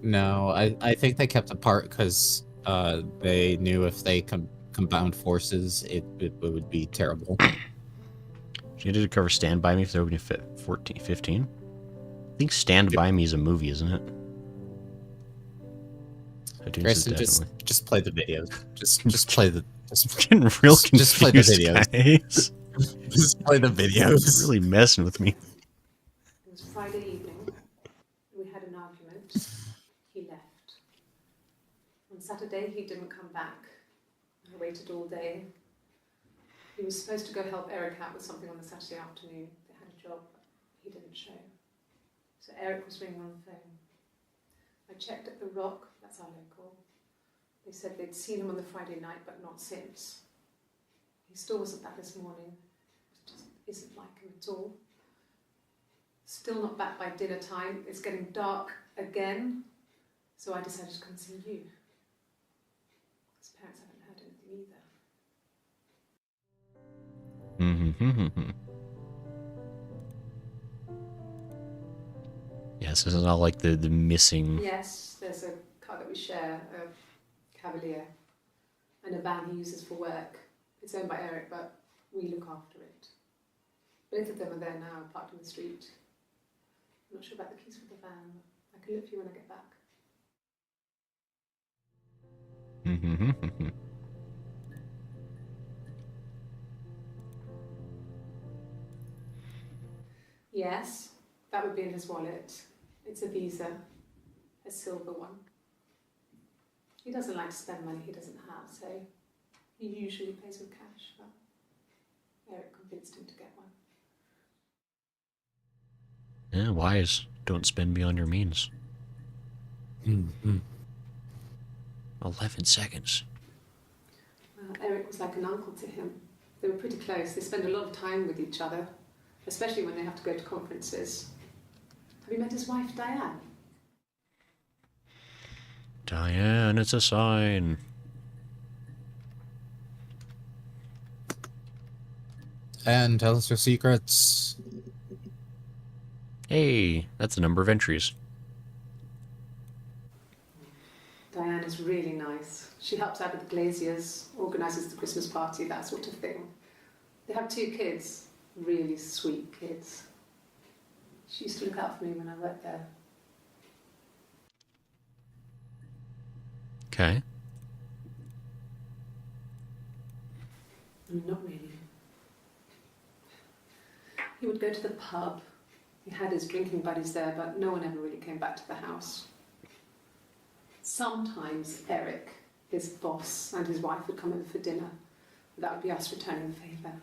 No, I think they kept apart because they knew if they combined forces, it would be terrible. She did cover Stand By Me for the opening 15. I think Stand By Me is a movie, isn't it? Grayson, just play the videos. Just play the. Getting real confused, just play the videos. Guys. Just play the videos. You're really messing with me. It was Friday evening. We had an argument. He left. On Saturday, he didn't come back. I waited all day. He was supposed to go help Eric out with something on the Saturday afternoon. They had a job, but he didn't show. So Eric was ringing on the phone. I checked at the Rock, that's our local. They said they'd seen him on the Friday night, but not since. He still wasn't back this morning. It just isn't like him at all. Still not back by dinner time. It's getting dark again. So I decided to come and see you. His parents haven't heard anything either. Yes, this is not like the missing. Yes, there's a car that we share, a Cavalier, and a van he uses for work. It's owned by Eric, but we look after it. Both of them are there now, parked in the street. I'm not sure about the keys for the van. I can look for you when I get back. Yes, that would be in his wallet. It's a Visa, a silver one. He doesn't like to spend money he doesn't have, so he usually pays with cash, but Eric convinced him to get one. Yeah, wise. Don't spend beyond your means. 11 seconds. Eric was like an uncle to him. They were pretty close. They spend a lot of time with each other, especially when they have to go to conferences. Have you met his wife, Diane? Diane, it's a sign. And tell us your secrets. Hey, that's the number of entries. Diane is really nice. She helps out with the glaziers, organises the Christmas party, that sort of thing. They have 2 kids, really sweet kids. She used to look out for me when I worked there. Okay. I mean, not really. He would go to the pub. He had his drinking buddies there, but no one ever really came back to the house. Sometimes Eric, his boss, and his wife would come over for dinner. That would be us returning the favour.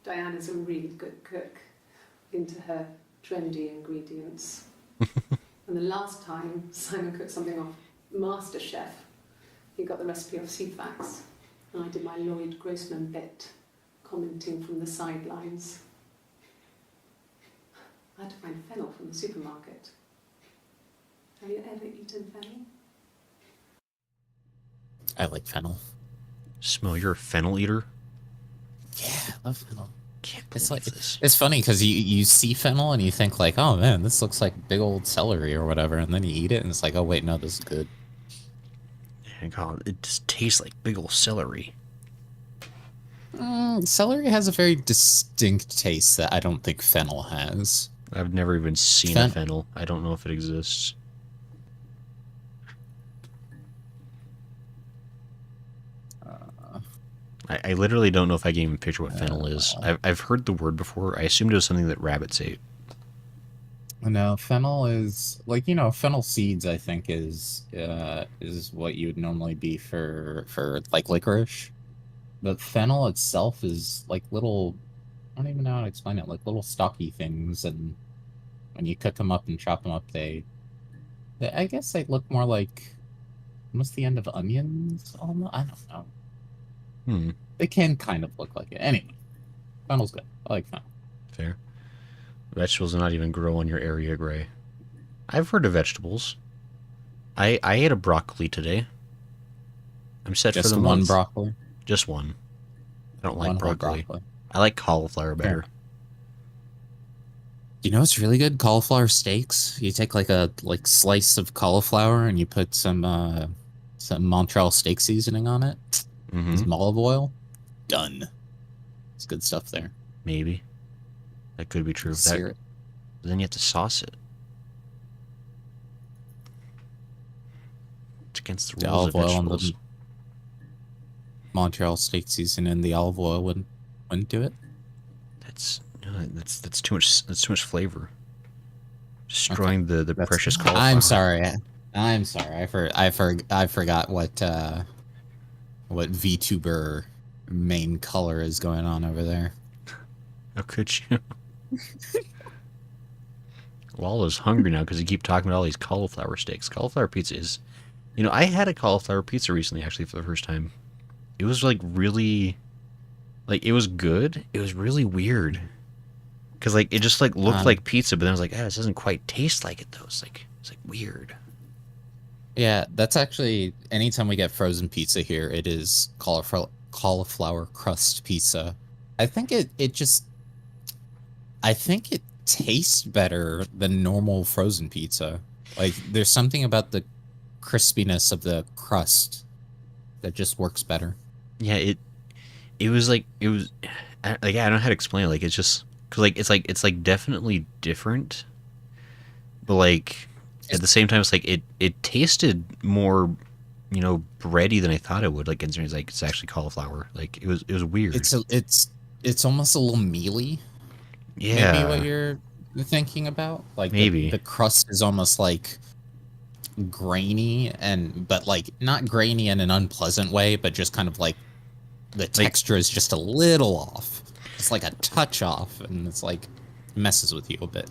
Diana's a really good cook, into her trendy ingredients. And the last time Simon cooked something off MasterChef, he got the recipe off CFAX, and I did my Lloyd Grossman bit, commenting from the sidelines. I had to find fennel from the supermarket. Have you ever eaten fennel? I like fennel. Smoe, you're a fennel eater? Yeah, I love fennel. Can't It's believe like this. it's funny because you see fennel and you think like, oh man, this looks like big old celery or whatever, and then you eat it and it's like, oh wait, no, this is good. And God, it just tastes like big old celery. Celery has a very distinct taste that I don't think fennel has. I've never even seen a fennel. I don't know if it exists. I literally don't know if I can even picture what fennel is. I've heard the word before. I assumed it was something that rabbits ate. No, fennel is like, you know, fennel seeds I think is what you would normally be for like licorice. But fennel itself is like little, I don't even know how to explain it, like little stocky things, and when you cook them up and chop them up, they I guess they look more like almost the end of onions. Almost, I don't know. They can kind of look like it. Anyway, fennel's good. I like fennel. Fair. Vegetables do not even grow on your area, Gray. I've heard of vegetables. I ate a broccoli today. I'm set Just for the one month. broccoli. Just one. I don't like One whole broccoli. I like cauliflower better. You know what's really good? Cauliflower steaks. You take like a slice of cauliflower and you put some Montreal steak seasoning on it. Some olive oil. Done. It's good stuff there. Maybe. That could be true. Sear it. Then you have to sauce it. It's against the rules of olive oil and vegetables. the Montreal steak seasoning and the olive oil wouldn't do it. That's too much. That's too much flavor. Destroying the precious cauliflower. I'm sorry. I forgot what VTuber main color is going on over there. How could you? Lala's hungry now because you keep talking about all these cauliflower steaks. Cauliflower pizza is, you know, I had a cauliflower pizza recently actually for the first time. It was like really, like it was good. It was really weird because like it just like looked like pizza, but then I was like, this doesn't quite taste like it though. It's like weird. Yeah, that's actually, anytime we get frozen pizza here, it is cauliflower crust pizza. I think it tastes better than normal frozen pizza. Like, there's something about the crispiness of the crust that just works better. Yeah, it was like, I don't know how to explain it. Like, it's just, cause like, it's like definitely different, but like, at the same time, it's like it tasted more, you know, bready than I thought it would. Like, considering like it's actually cauliflower. Like, it was weird. It's almost a little mealy. Yeah, maybe what you're thinking about. Like, maybe the crust is almost like grainy, but like not grainy in an unpleasant way, but just kind of like the texture is just a little off. It's like a touch off, and it's like messes with you a bit.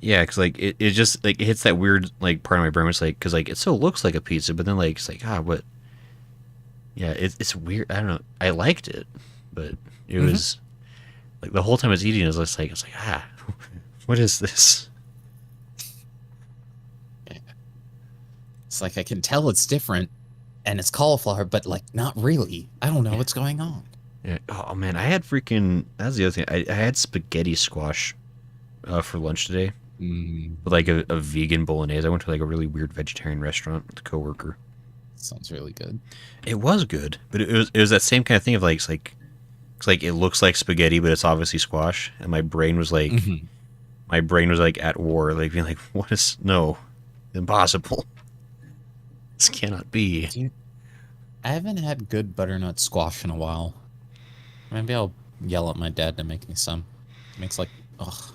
Yeah, because like it just like it hits that weird like part of my brain. It's like because like it still looks like a pizza, but then like it's like what? Yeah, it's weird. I don't know. I liked it, but it was like the whole time I was eating, I was just like what is this? Yeah. It's like I can tell it's different, and it's cauliflower, but like not really. I don't know what's going on. Yeah. Oh man, I had freaking. That's the other thing. I had spaghetti squash for lunch today. With like a vegan bolognese. I went to like a really weird vegetarian restaurant with a coworker. Sounds really good. It was good, but it was that same kind of thing of like it's like it looks like spaghetti, but it's obviously squash. And my brain was like, at war, like being like, what is impossible? This cannot be. Dude, I haven't had good butternut squash in a while. Maybe I'll yell at my dad to make me some. It makes like, ugh.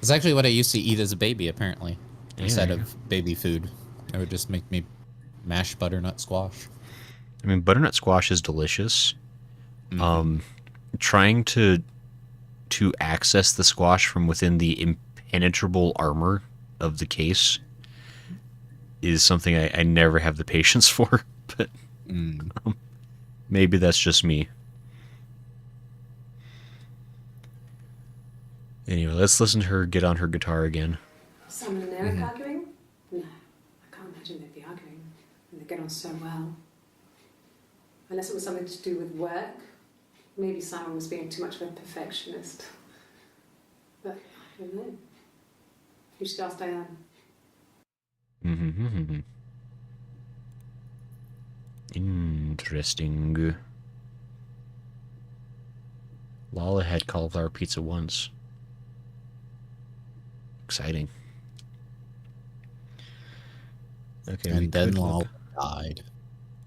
It's actually what I used to eat as a baby, apparently. Yeah, Instead there you of baby food. It would just make me mash butternut squash. I mean, butternut squash is delicious. Mhm. Trying to access the squash from within the impenetrable armor of the case is something I never have the patience for. But maybe that's just me. Anyway, let's listen to her get on her guitar again. Simon and Eric arguing? No, I can't imagine they'd be arguing. And they get on so well. Unless it was something to do with work. Maybe Simon was being too much of a perfectionist. But I don't know. You should ask Diane. Interesting. Lala had cauliflower pizza once. Exciting. Okay, And then could Lala look. died.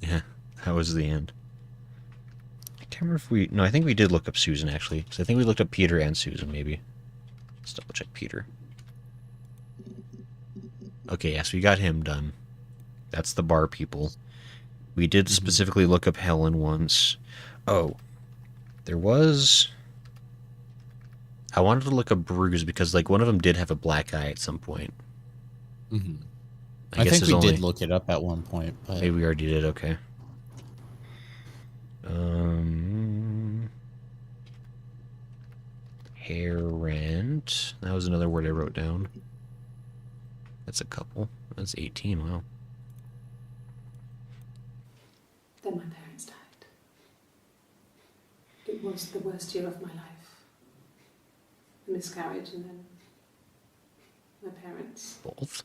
Yeah, that was the end. I can't remember if we... No, I think we did look up Susan, actually. So I think we looked up Peter and Susan, maybe. Let's double check Peter. Okay, yes, we got him done. That's the bar people. We did specifically look up Helen once. Oh, there was... I wanted to look up Bruce because, like, one of them did have a black eye at some point. I think we did look it up at one point. But... Maybe we already did, okay. Hair rent. That was another word I wrote down. That's a couple. That's 18, wow. Then my parents died. It was the worst year of my life. A miscarriage and then my parents. Both?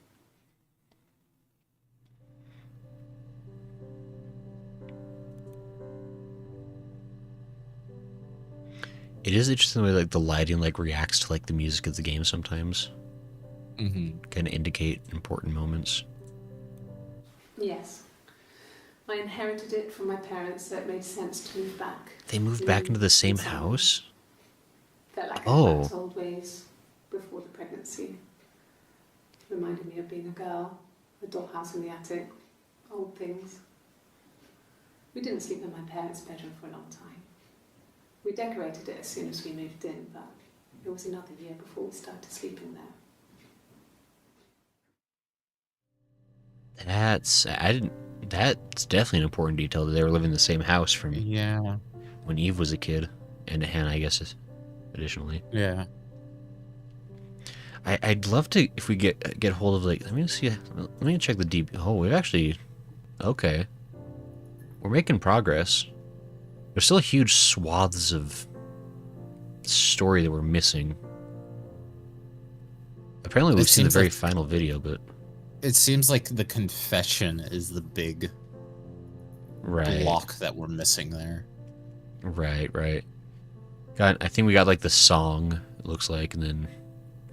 It is interesting the way like the lighting like reacts to like the music of the game sometimes. Kind of indicate important moments. Yes. I inherited it from my parents, so it made sense to move back. They moved back into the same house? Felt like I went back to old ways before the pregnancy. Reminded me of being a girl, a dollhouse in the attic, old things. We didn't sleep in my parents' bedroom for a long time. We decorated it as soon as we moved in, but it was another year before we started sleeping there. That's definitely an important detail that they were living in the same house from when Eve was a kid, and Hannah, I guess, additionally. Yeah. I'd love to if we get hold of like let me check the deep. Oh, we've actually okay. We're making progress. There's still huge swaths of story that we're missing. Apparently, we've seen the very final video, but it seems like the confession is the big block that we're missing there. Right. I think we got like the song. It looks like, and then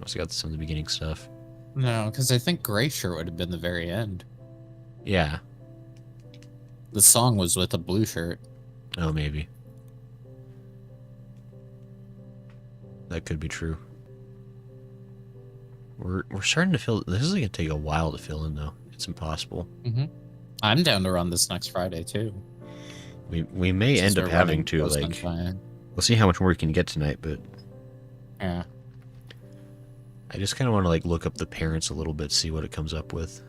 also got some of the beginning stuff. No, because I think Gray Shirt would have been the very end. Yeah. The song was with a blue shirt. Oh, maybe. That could be true. We're starting to fill. This is going to take a while to fill in, though. It's impossible. I'm down to run this next Friday too. We may end up having to like. We'll see how much more we can get tonight, but yeah. I just kind of want to like look up the parents a little bit, see what it comes up with,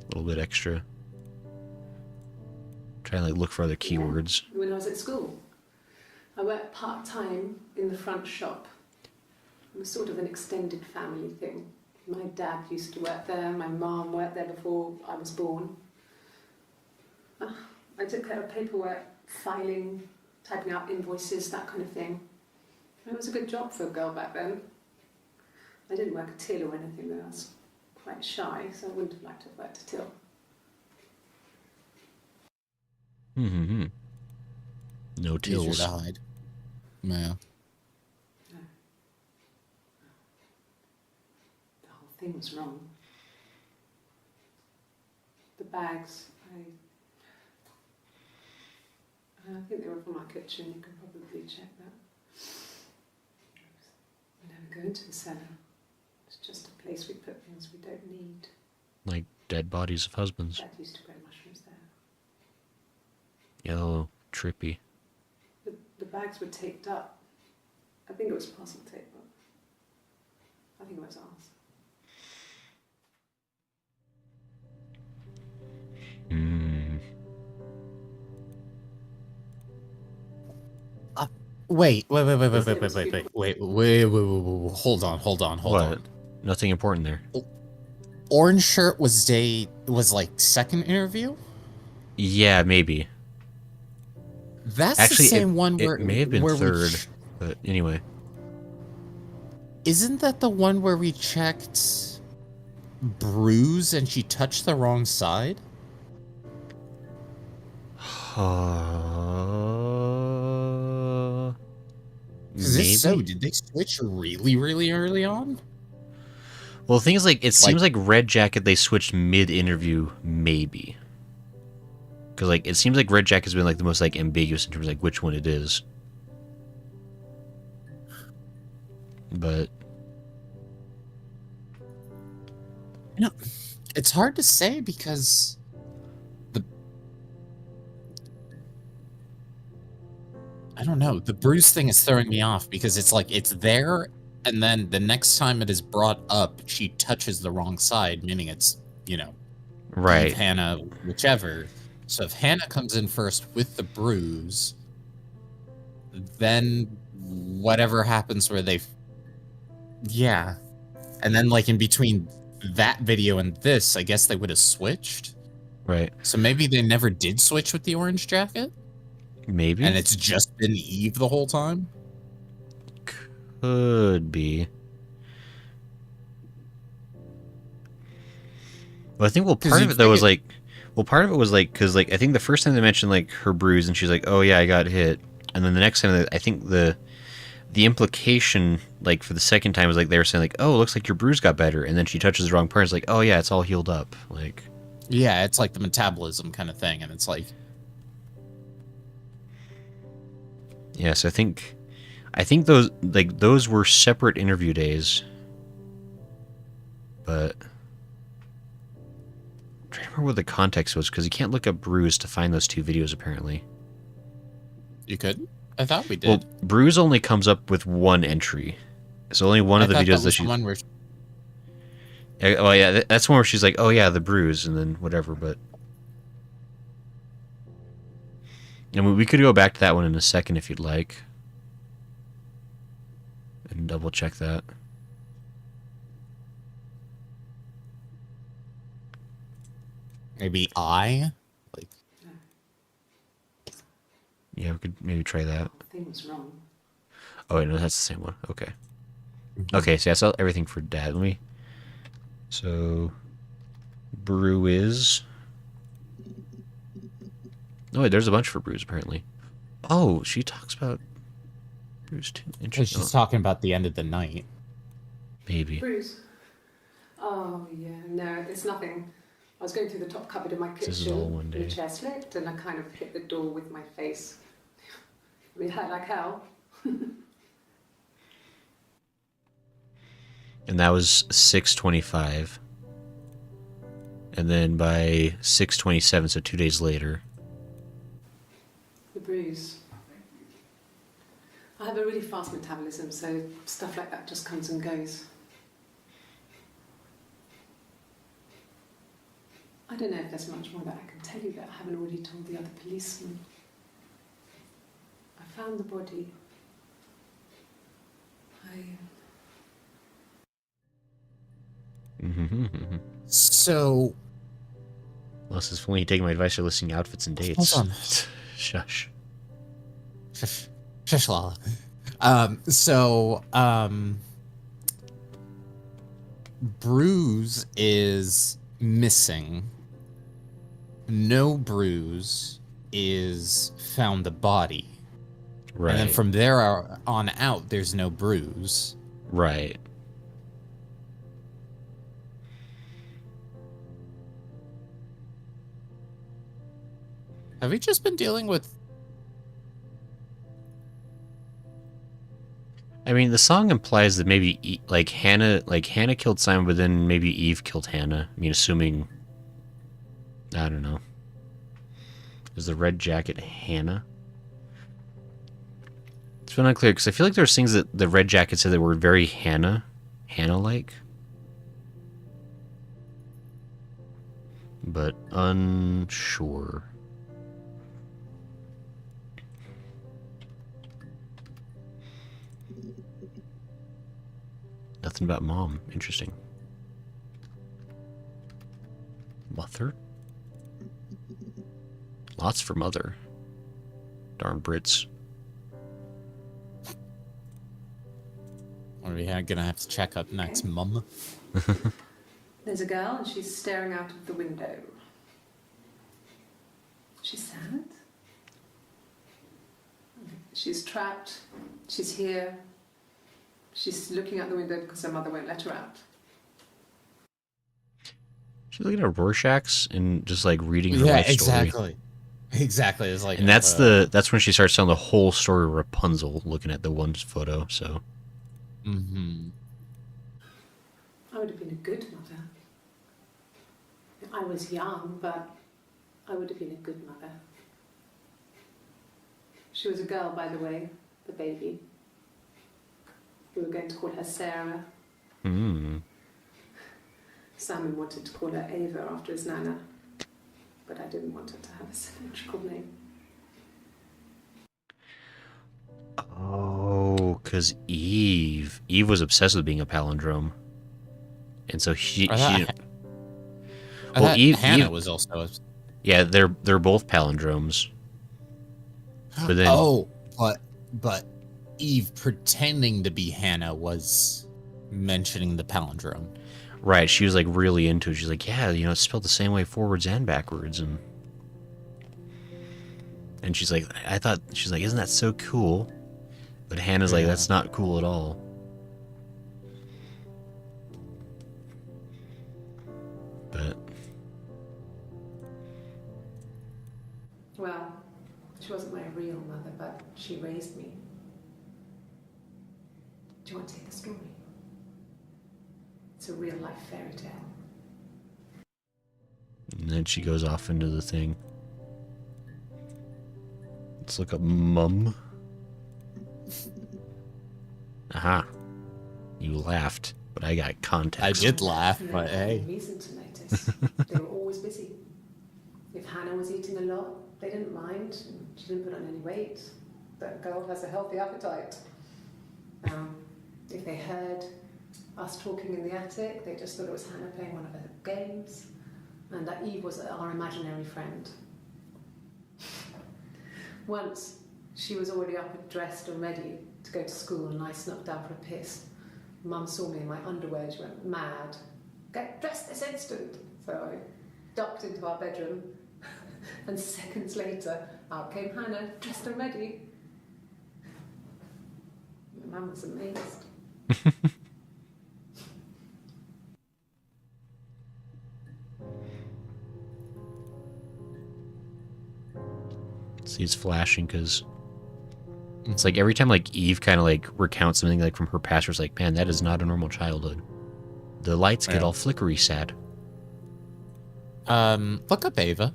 a little bit extra. Try and like look for other keywords. When I was at school, I worked part-time in the front shop. It was sort of an extended family thing. My dad used to work there, my mum worked there before I was born. I took care of paperwork, filing, typing out invoices, that kind of thing. It was a good job for a girl back then. I didn't work a till or anything, though. I was quite shy, so I wouldn't have liked to have worked a till. No tills. Easier to hide. Yeah. No. The whole thing was wrong. The the bags, I think they were from our kitchen. You can probably check that. We never go into the cellar. It's just a place we put things we don't need. Like dead bodies of husbands. Dad used to grow mushrooms there. Yeah, a little trippy. The bags were taped up. I think it was parcel tape, but I think it was ours. Hmm. Wait. Hold on. What? Nothing important there. Orange shirt was like second interview? Yeah, maybe. That's Actually, the same one where it may have been where third, but anyway. Isn't that the one where we checked Bruise and she touched the wrong side? Because if so, did they switch really, really early on? Well, the thing is, like, it seems like Red Jacket they switched mid-interview, maybe. Because, like, it seems like Red Jacket has been, like, the most, like, ambiguous in terms of, like, which one it is. But... You know, it's hard to say because... I don't know. The bruise thing is throwing me off because it's like it's there, and then the next time it is brought up, she touches the wrong side, meaning it's, you know, right. Eve, Hannah, whichever. So if Hannah comes in first with the bruise, then whatever happens where they... Yeah. And then, like, in between that video and this, I guess they would have switched. Right. So maybe they never did switch with the orange jacket? Maybe. And it's just been Eve the whole time? Could be. Well, I think, well, part of it, though, was, like... Well, part of it was, like, because, like, I think the first time they mentioned, like, her bruise, and she's like, oh, yeah, I got hit. And then the next time, I think the implication, like, for the second time was, like, they were saying, like, oh, it looks like your bruise got better. And then she touches the wrong part. It's like, oh, yeah, it's all healed up. Like... Yeah, it's like the metabolism kind of thing. And it's like... Yes, I think those, like, those were separate interview days. But... I'm trying to remember what the context was, because you can't look up Bruise to find those two videos, apparently. You could? I thought we did. Well, Bruise only comes up with one entry. So only one of the videos that she... Where... Well, yeah, that's one where she's like, oh yeah, the bruise, and then whatever, but... And we could go back to that one in a second if you'd like. And double check that. Maybe like... Yeah, we could maybe try that. I think it was wrong. Oh, wait, no, that's the same one. Okay. Okay, so I saw everything for Dad. Let me... So... Brew is... Oh, wait, there's a bunch for Bruise, apparently. Oh, she talks about Bruise too. Interesting. She's talking about the end of the night. Maybe. Bruise. Oh, yeah, no, it's nothing. I was going through the top cupboard in my kitchen. This is all one day. And the chair slipped, and I kind of hit the door with my face. I mean, hurt like hell. And that was 6:25. And then by 6:27, so 2 days later... The bruise. I have a really fast metabolism, so stuff like that just comes and goes. I don't know if there's much more that I can tell you that I haven't already told the other policemen. I found the body. So... Well, this is when you take my advice for listing outfits and dates. Hold on. Shush. Shush, Lala. Bruise is missing. No Bruise is found the body. Right. And then from there on out, there's no Bruise. Right. – Have we just been dealing with? I mean, the song implies that maybe Hannah killed Simon, but then maybe Eve killed Hannah. I mean, assuming, I don't know. Is the red jacket Hannah? It's been unclear because I feel like there's things that the red jacket said that were very Hannah-like, but unsure. Nothing about mom. Interesting. Mother? Lots for mother. Darn Brits. What are we gonna have to check up next, Mum? There's a girl and she's staring out of the window. She's sad. She's trapped. She's here. She's looking out the window because her mother won't let her out. She's looking at Rorschach's and just like reading her life story. Exactly. It's like, and that's when she starts telling the whole story of Rapunzel, looking at the one photo. So. Mm-hmm. I would have been a good mother. I was young, but I would have been a good mother. She was a girl, by the way, the baby. We were going to call her Sarah. Simon wanted to call her Ava after his nana, but I didn't want her to have a symmetrical name. Oh, because Eve was obsessed with being a palindrome, and so Eve Hannah was also. Yeah, they're both palindromes. But then, but Eve pretending to be Hannah was mentioning the palindrome. Right, she was like really into it. She's like, yeah, it's spelled the same way forwards and backwards, and she's like, isn't that so cool? But Hannah's like, that's not cool at all. But well, she wasn't my real mother, but she raised me. Do you want to hear the story? It's a real life fairy tale. And then she goes off into the thing. Let's look up Mum. Aha. You laughed, but I got context. I did laugh, No but hey. reason to notice. They were always busy. If Hannah was eating a lot, they didn't mind. She didn't put on any weight. That girl has a healthy appetite. If they heard us talking in the attic, they just thought it was Hannah playing one of her games, and that Eve was our imaginary friend. Once, she was already up and dressed and ready to go to school, and I snuck down for a piss. Mum saw me in my underwear, she went mad. Get dressed this instant! So I ducked into our bedroom, and seconds later, out came Hannah, dressed and ready. Mum was amazed. See, it's flashing because it's like every time like Eve kind of like recounts something like from her past, it's like, man, that is not a normal childhood. The lights get all flickery sad. Look up Ava.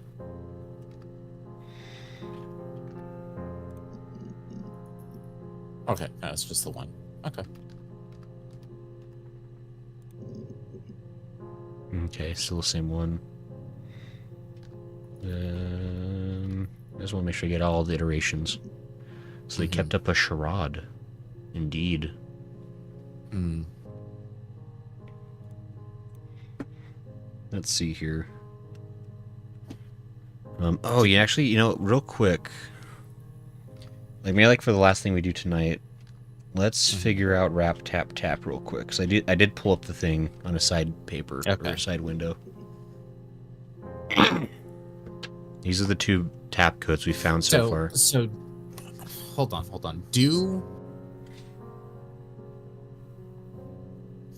Okay, no, it's just the one. Okay. Okay, still the same one. I just want to make sure I get all the iterations. So they kept up a charade. Indeed. Let's see here. Oh, yeah, actually, real quick. Like, maybe like for the last thing we do tonight, let's figure out rap, tap, tap real quick. Because I did pull up the thing on a side paper or a side window. These are the two tap codes we found so far. So, hold on. Do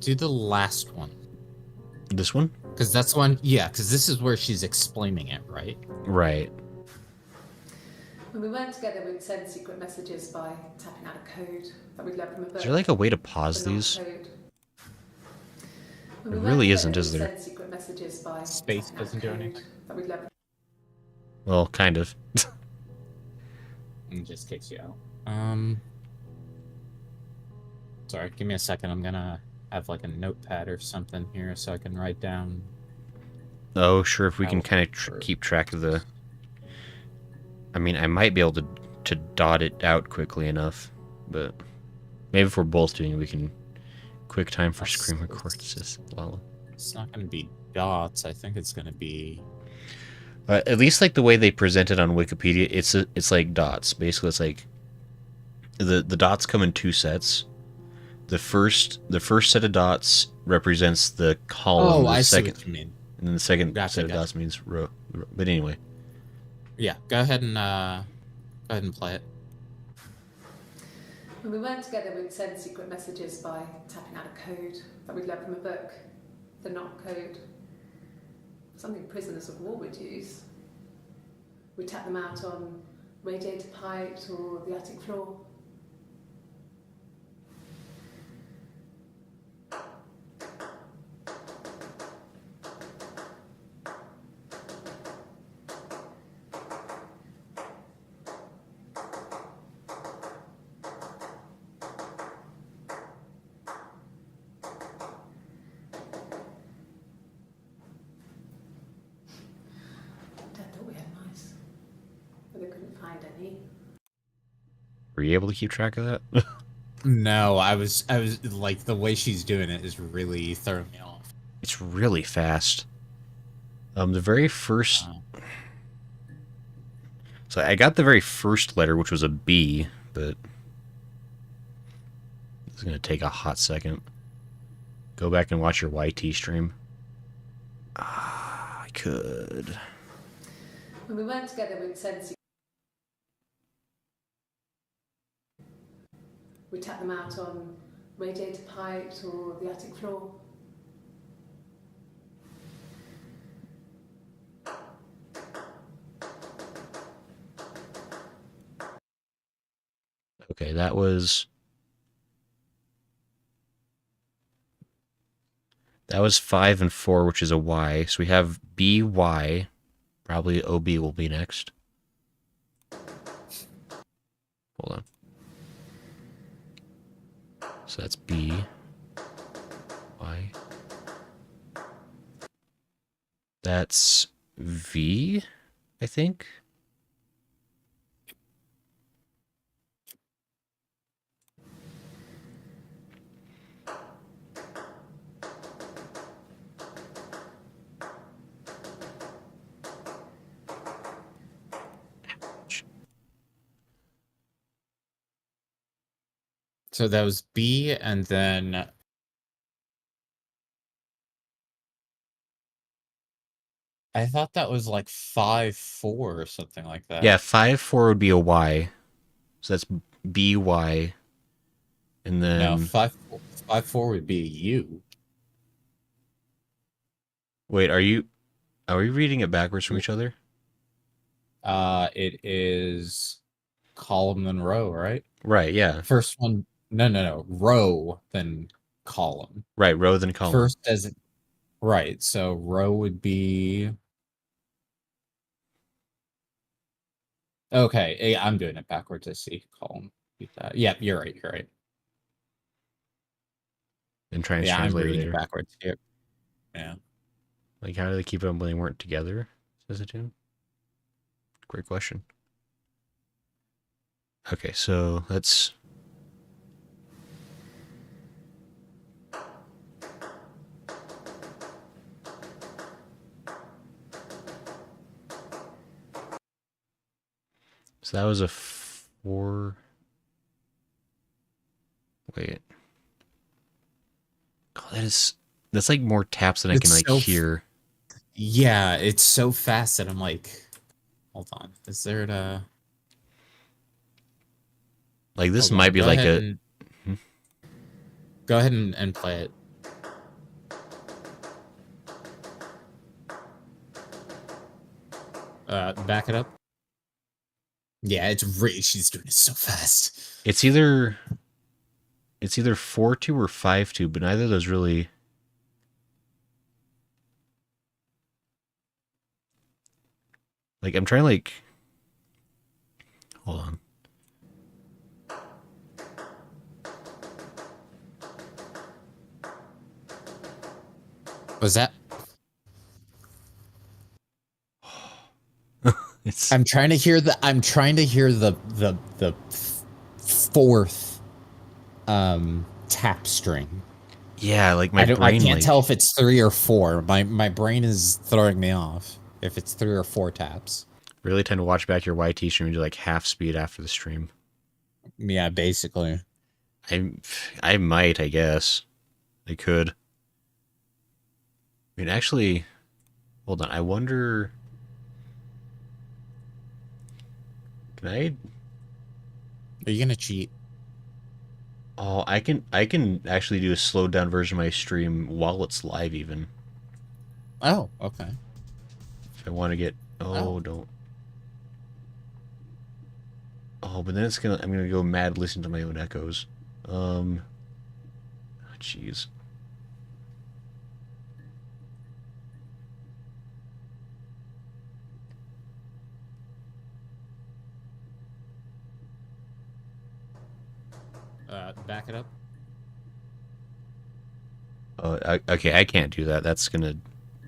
the last one. This one? Because that's one, yeah, because this is where she's explaining it, right? Right. When we weren't together, we'd send secret messages by tapping out a code that we'd learned from a book. Is there like a way to pause but not these? code. When There we really weren't isn't, together, is we'd there? send secret messages by Space tapping out a doesn't do code anything. that we'd learned. Well, kind of. It just kicks you out. Sorry, give me a second. I'm gonna have like a notepad or something here so I can write down. Oh, sure. If we can Oh, kind of keep track of the. I mean, I might be able to dot it out quickly enough, but maybe if we're both doing it, we can. Quick time for screen record. Says Lala. It's not gonna be dots. I think it's gonna be. At least like the way they present it on Wikipedia, it's like dots. Basically, it's like the dots come in two sets. The first set of dots represents the column. Oh, I see second, what you mean. and then the second Gotcha, set of gotcha. dots means row. But anyway, Yeah, go ahead and play it. When we weren't together, we'd send secret messages by tapping out a code that we'd learned from a book. The not code. Something prisoners of war would use. We'd tap them out on radiator pipes or the attic floor. Dad thought we had mice, but they couldn't find any. were you able to keep track of that? No, I was like, the way she's doing it is really throwing me off. It's really fast. The very first. So I got the very first letter, which was a B, but it's gonna take a hot second. Go back and watch your YT stream. I could. When we weren't together, we'd send we'd tap them out on radiator pipes or the attic floor. Okay, that was 5 and 4, which is a Y. So we have BY. Probably OB will be next. Hold on. So that's B. Y. That's V, I think. So that was B, and then I thought that was like 5-4 or something like that. Yeah, 5-4 would be a Y. So that's BY. And then No, 5-4 would be a U. wait, are we reading it backwards from each other? It is column then row, right? Right, yeah. First one, no, row then column. Right, row then column. First as right, so row would be okay. I'm doing it backwards. I see column. Yeah, you're right. You're right. And trying to Yeah, I'm translate it reading later. it backwards here. Yeah. Like, how do they keep them when they weren't together? Says it too. Great question. Okay, so let's. So that was a 4. Wait. Oh, that's like more taps than I can It's like so hear. Yeah, it's so fast that I'm like, hold on. Is there a Like this hold on, might be go like ahead go ahead and play it. Back it up. Yeah, it's really, she's doing it so fast. It's either 4-2 or 5-2, but neither of those really. Like, I'm trying to, like, hold on. Was that? It's I'm trying to hear the fourth tap string. yeah, like my I brain can't like tell if it's 3 or 4. My brain is throwing me off if it's 3 or 4 taps. really tend to watch back your YT stream and do like half speed after the stream. Yeah, basically. I might, I guess. I could. I mean, actually, hold on. I wonder. Can I? Are you gonna cheat? Oh, I can actually do a slowed down version of my stream while it's live, even Oh, okay. if I want to get. Oh, Oh. don't. Oh, but then I'm gonna go mad listening to my own echoes. Jeez. Back it up. Okay, I can't do that. That's gonna.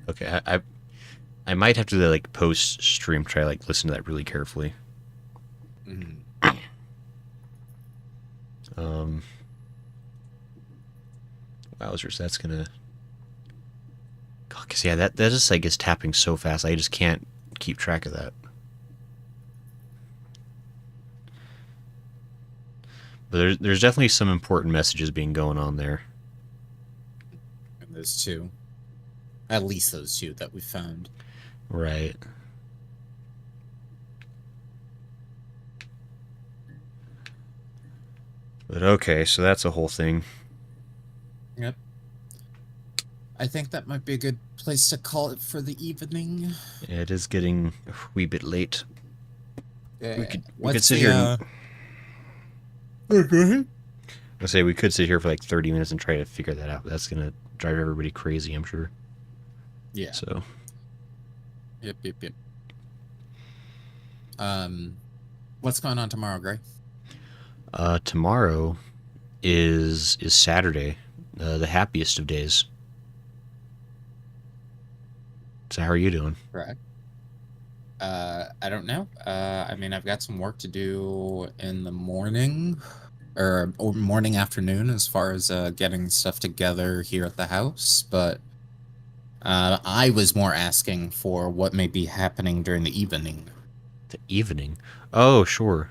Okay, I might have to like post stream try like listen to that really carefully. Mm-hmm. Wowzers, that's gonna. God, 'cause yeah, that just like is tapping so fast. I just can't keep track of that. But there's definitely some important messages being going on there. And those two, at least those two that we found. Right. But okay, so that's a whole thing. Yep. I think that might be a good place to call it for the evening. Yeah, it is getting a wee bit late. Yeah. We could sit here. Oh, go ahead. I say we could sit here for like 30 minutes and try to figure that out. That's gonna drive everybody crazy, I'm sure. Yeah. So. Yep. What's going on tomorrow, Gray? Tomorrow is Saturday, the happiest of days. So how are you doing? Correct. I don't know. I mean, I've got some work to do in the morning or morning afternoon as far as getting stuff together here at the house, but I was more asking for what may be happening during the evening. The evening? Oh, sure.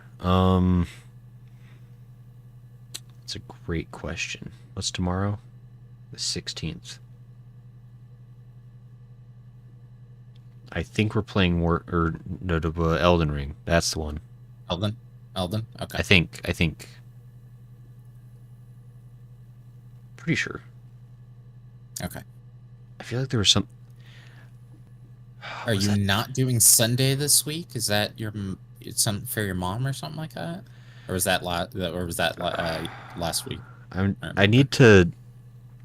It's a great question. What's tomorrow? The 16th. I think we're playing Elden Ring. That's the one. Elden? Okay. I think. Pretty sure. Okay. I feel like there was some. Are you not doing Sunday this week? Is that it's something for your mom or something like that? Or was that last week? I need to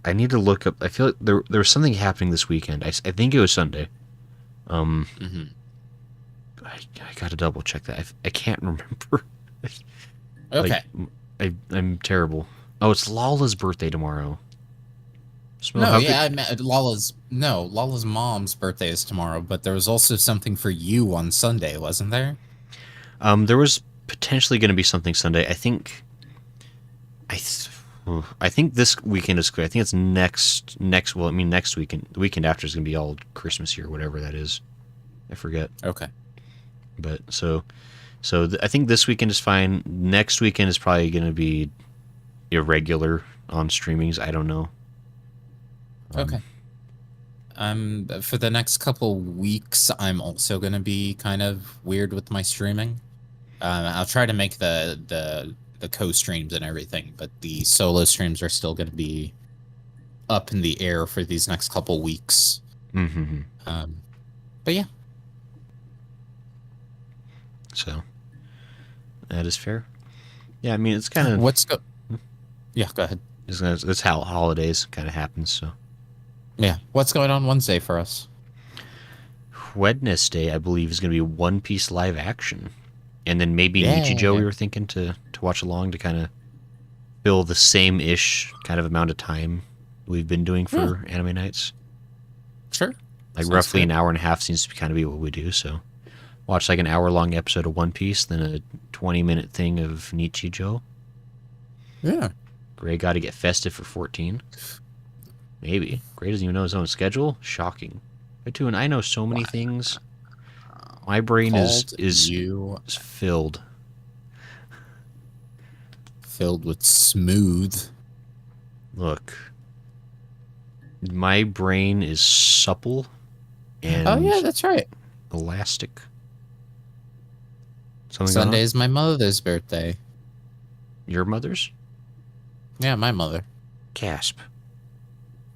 look up. I feel like there was something happening this weekend. I think it was Sunday. Mm-hmm. I gotta double check that. I can't remember. Okay. I'm terrible. Oh, it's Lala's birthday tomorrow. I meant Lala's mom's birthday is tomorrow, but there was also something for you on Sunday, wasn't there? There was potentially going to be something Sunday. I think this weekend is clear. I think it's next. Well, I mean next weekend. The weekend after is going to be all Christmas or whatever that is. I forget. Okay. But I think this weekend is fine. Next weekend is probably going to be irregular on streamings. I don't know. Okay. For the next couple weeks, I'm also going to be kind of weird with my streaming. I'll try to make the co-streams and everything, but the solo streams are still going to be up in the air for these next couple weeks. Mm-hmm. But yeah. So, That is fair. Yeah, I mean, it's kind of... Yeah, go ahead. That's how holidays kind of happens, so... Yeah. What's going on Wednesday for us? Wednesday, I believe, is going to be One Piece live action. And then maybe Nichijou we were thinking to watch along to kind of fill the same-ish kind of amount of time we've been doing for anime nights. Sure. Like roughly an hour and a half seems to kind of be what we do, so... Watch like an hour-long episode of One Piece, then a 20-minute thing of Nichijou. Yeah. Gray got to get festive for 14. Maybe. Gray doesn't even know his own schedule. Shocking. And I know so many things. My brain is filled. Filled with smooth. Look. My brain is supple and... Oh, yeah, that's right. Elastic. Sunday's my mother's birthday. Your mother's? Yeah, my mother. Gasp.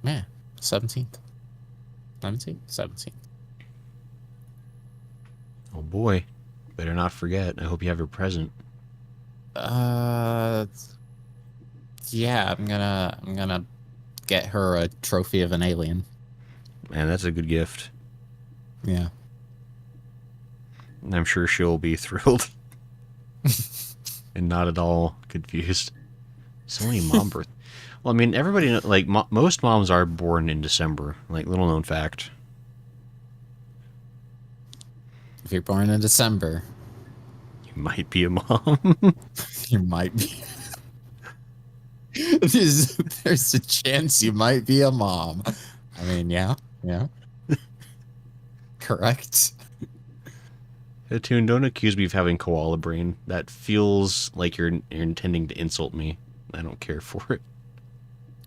Yeah, 17th. 17th? Oh boy. Better not forget. I hope you have her present. Yeah, I'm gonna get her a trophy of an alien. Man, that's a good gift. Yeah. I'm sure she'll be thrilled. And not at all confused. So many mom birth. Well, I mean, everybody, like, most moms are born in December. Like, little known fact. If you're born in December, you might be a mom. You might be. There's a chance you might be a mom. I mean, yeah. Correct. Toon, don't accuse me of having koala brain. That feels like you're intending to insult me. I don't care for it.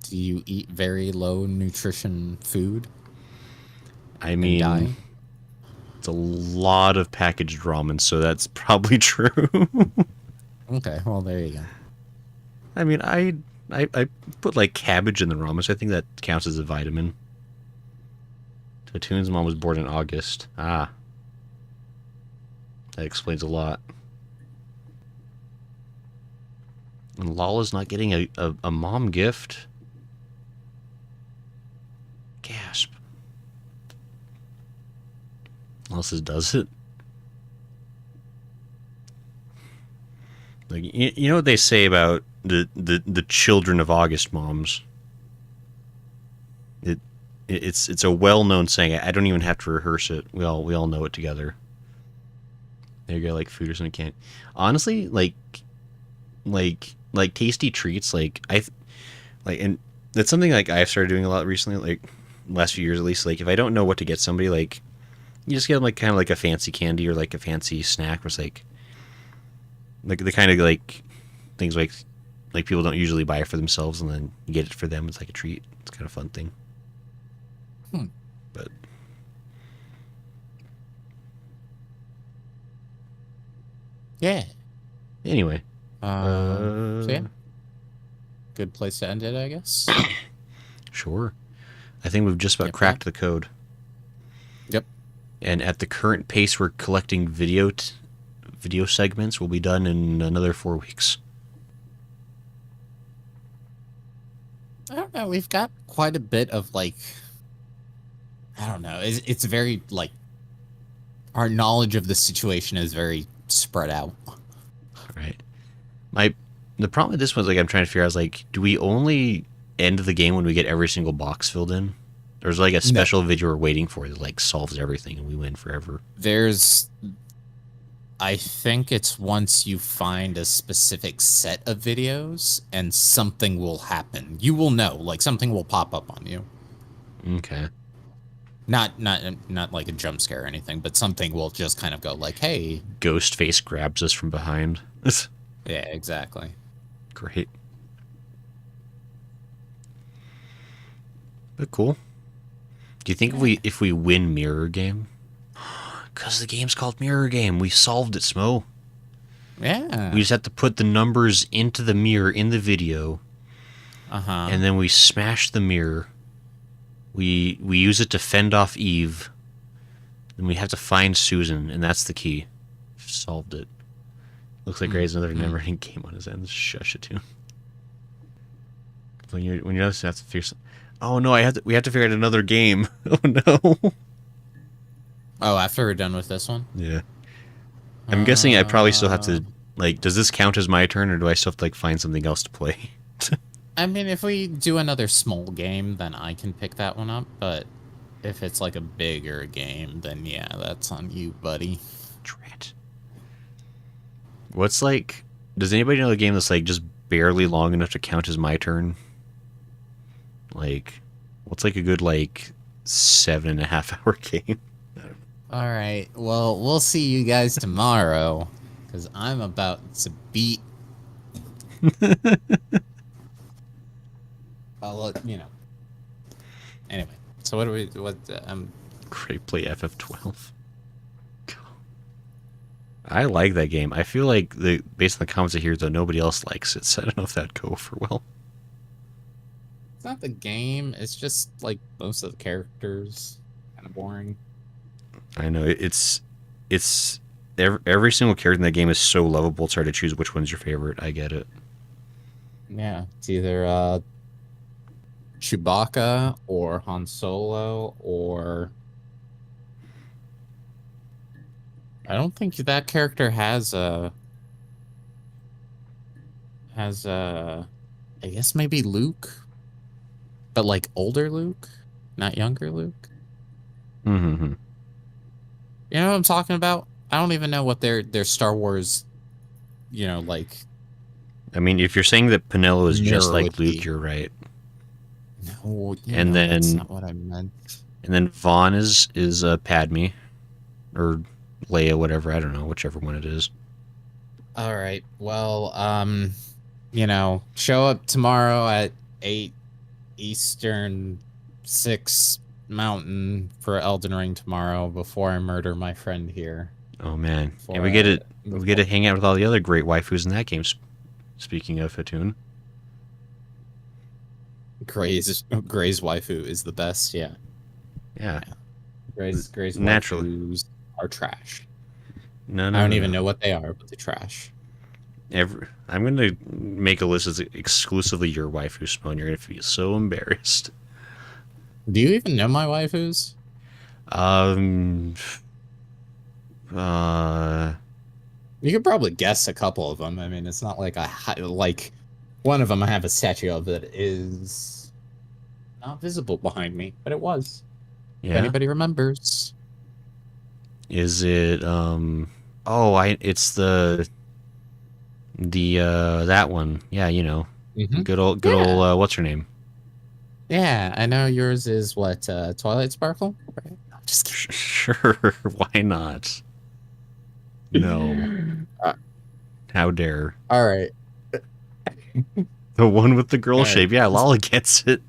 Do you eat very low nutrition food? I mean, it's a lot of packaged ramen, so that's probably true. Okay, well, there you go. I mean, I put like cabbage in the ramen, so I think that counts as a vitamin. So Toon's mom was born in August. Ah. That explains a lot. And Lala's not getting a mom gift. Gasp. Elsa's does it. Like, you know what they say about the children of August moms? It's a well-known saying. I don't even have to rehearse it. We all know it together. There you go, like food or something. Can't honestly like tasty treats. And that's something like I've started doing a lot recently. Like last few years at least. Like if I don't know what to get somebody, like you just get them like kind of like a fancy candy or like a fancy snack. Where it's like the kind of like things like people don't usually buy it for themselves, and then you get it for them. It's like a treat. It's kind of a fun thing. But. Yeah. Anyway. So yeah. Good place to end it, I guess. Sure. I think we've just about cracked the code. Yep. And at the current pace we're collecting video segments, we'll be done in another 4 weeks. I don't know. We've got quite a bit of like, I don't know. It's very like, our knowledge of the situation is very spread out. Right. The problem with this one is like I'm trying to figure out is like, do we only end the game when we get every single box filled in? Or is there like a special video we're waiting for that like solves everything and we win forever? I think it's once you find a specific set of videos and something will happen. You will know, like something will pop up on you. Okay. Not like a jump scare or anything, but something will just kind of go like, hey. Ghostface grabs us from behind. Yeah, exactly. Great. But cool. Do you think if we win Mirror Game? Because the game's called Mirror Game. We solved it, Smo. Yeah. We just have to put the numbers into the mirror in the video. Uh-huh. And then we smash the mirror. We use it to fend off Eve. Then we have to find Susan, and that's the key. Solved it. Looks like Gray's another never-ending game on his end. Shush it too. When you have to figure. Oh no, we have to figure out another game. Oh no. Oh, after we're done with this one? Yeah. I'm guessing I probably still have to, like, does this count as my turn, or do I still have to, like, find something else to play? I mean, if we do another small game, then I can pick that one up, but if it's, like, a bigger game, then yeah, that's on you, buddy. Drat. What's, like, does anybody know a game that's, like, just barely long enough to count as my turn? Like, what's, like, a good, like, 7.5 hour game? All right. Well, we'll see you guys tomorrow, because I'm about to beat. I'll let you know. Anyway, so what do we? What? Great play FF12. I like that game. I feel like based on the comments I hear, though, nobody else likes it. So I don't know if that'd go over well. It's not the game. It's just like most of the characters kind of boring. I know it's every single character in that game is so lovable. It's hard to choose which one's your favorite. I get it. Yeah, it's either Chewbacca or Han Solo, or I don't think that character has I guess maybe Luke, but like older Luke, not younger Luke. Mm-hmm. You know what I'm talking about? I don't even know what their Star Wars, like. I mean, if you're saying that Pinello is just Mirror like would Luke, be. you're right. No, And then that's not what I meant. And then Vaughn is Padme, or Leia, whatever. I don't know, whichever one it is. All right. Well, show up tomorrow at 8 Eastern, 6 Mountain for Elden Ring tomorrow before I murder my friend here. Oh man, and we get to hang out with all the other great waifus in that game. Speaking of Hatun, Gray's waifu is the best. Yeah. Gray's naturally waifus are trash. No, I don't even know what they are, but they're trash. I'm going to make a list that's exclusively your waifu, Smoe, and you're going to feel so embarrassed. Do you even know my waifus? You could probably guess a couple of them. I mean, it's not like like one of them I have a statue of that is not visible behind me, but it was. Yeah. If anybody remembers. Is it it's the that one. Yeah, Mm-hmm. Good old what's her name? Yeah, I know yours is what, Twilight Sparkle? Right? No, just kidding. Sure, why not? No. How dare. All right. The one with the girl All shape. right. Yeah, Lala gets it.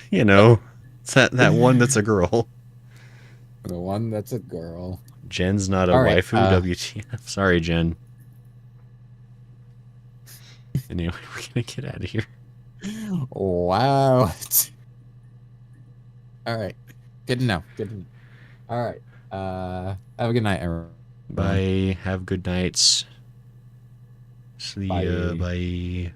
It's that one that's a girl. The one that's a girl. Jen's not a All right, waifu. WTF. Sorry, Jen. Anyway, we're gonna get out of here. Wow. All right. Good to know. All right. Have a good night, everyone. Bye. Have good nights. See ya. Bye.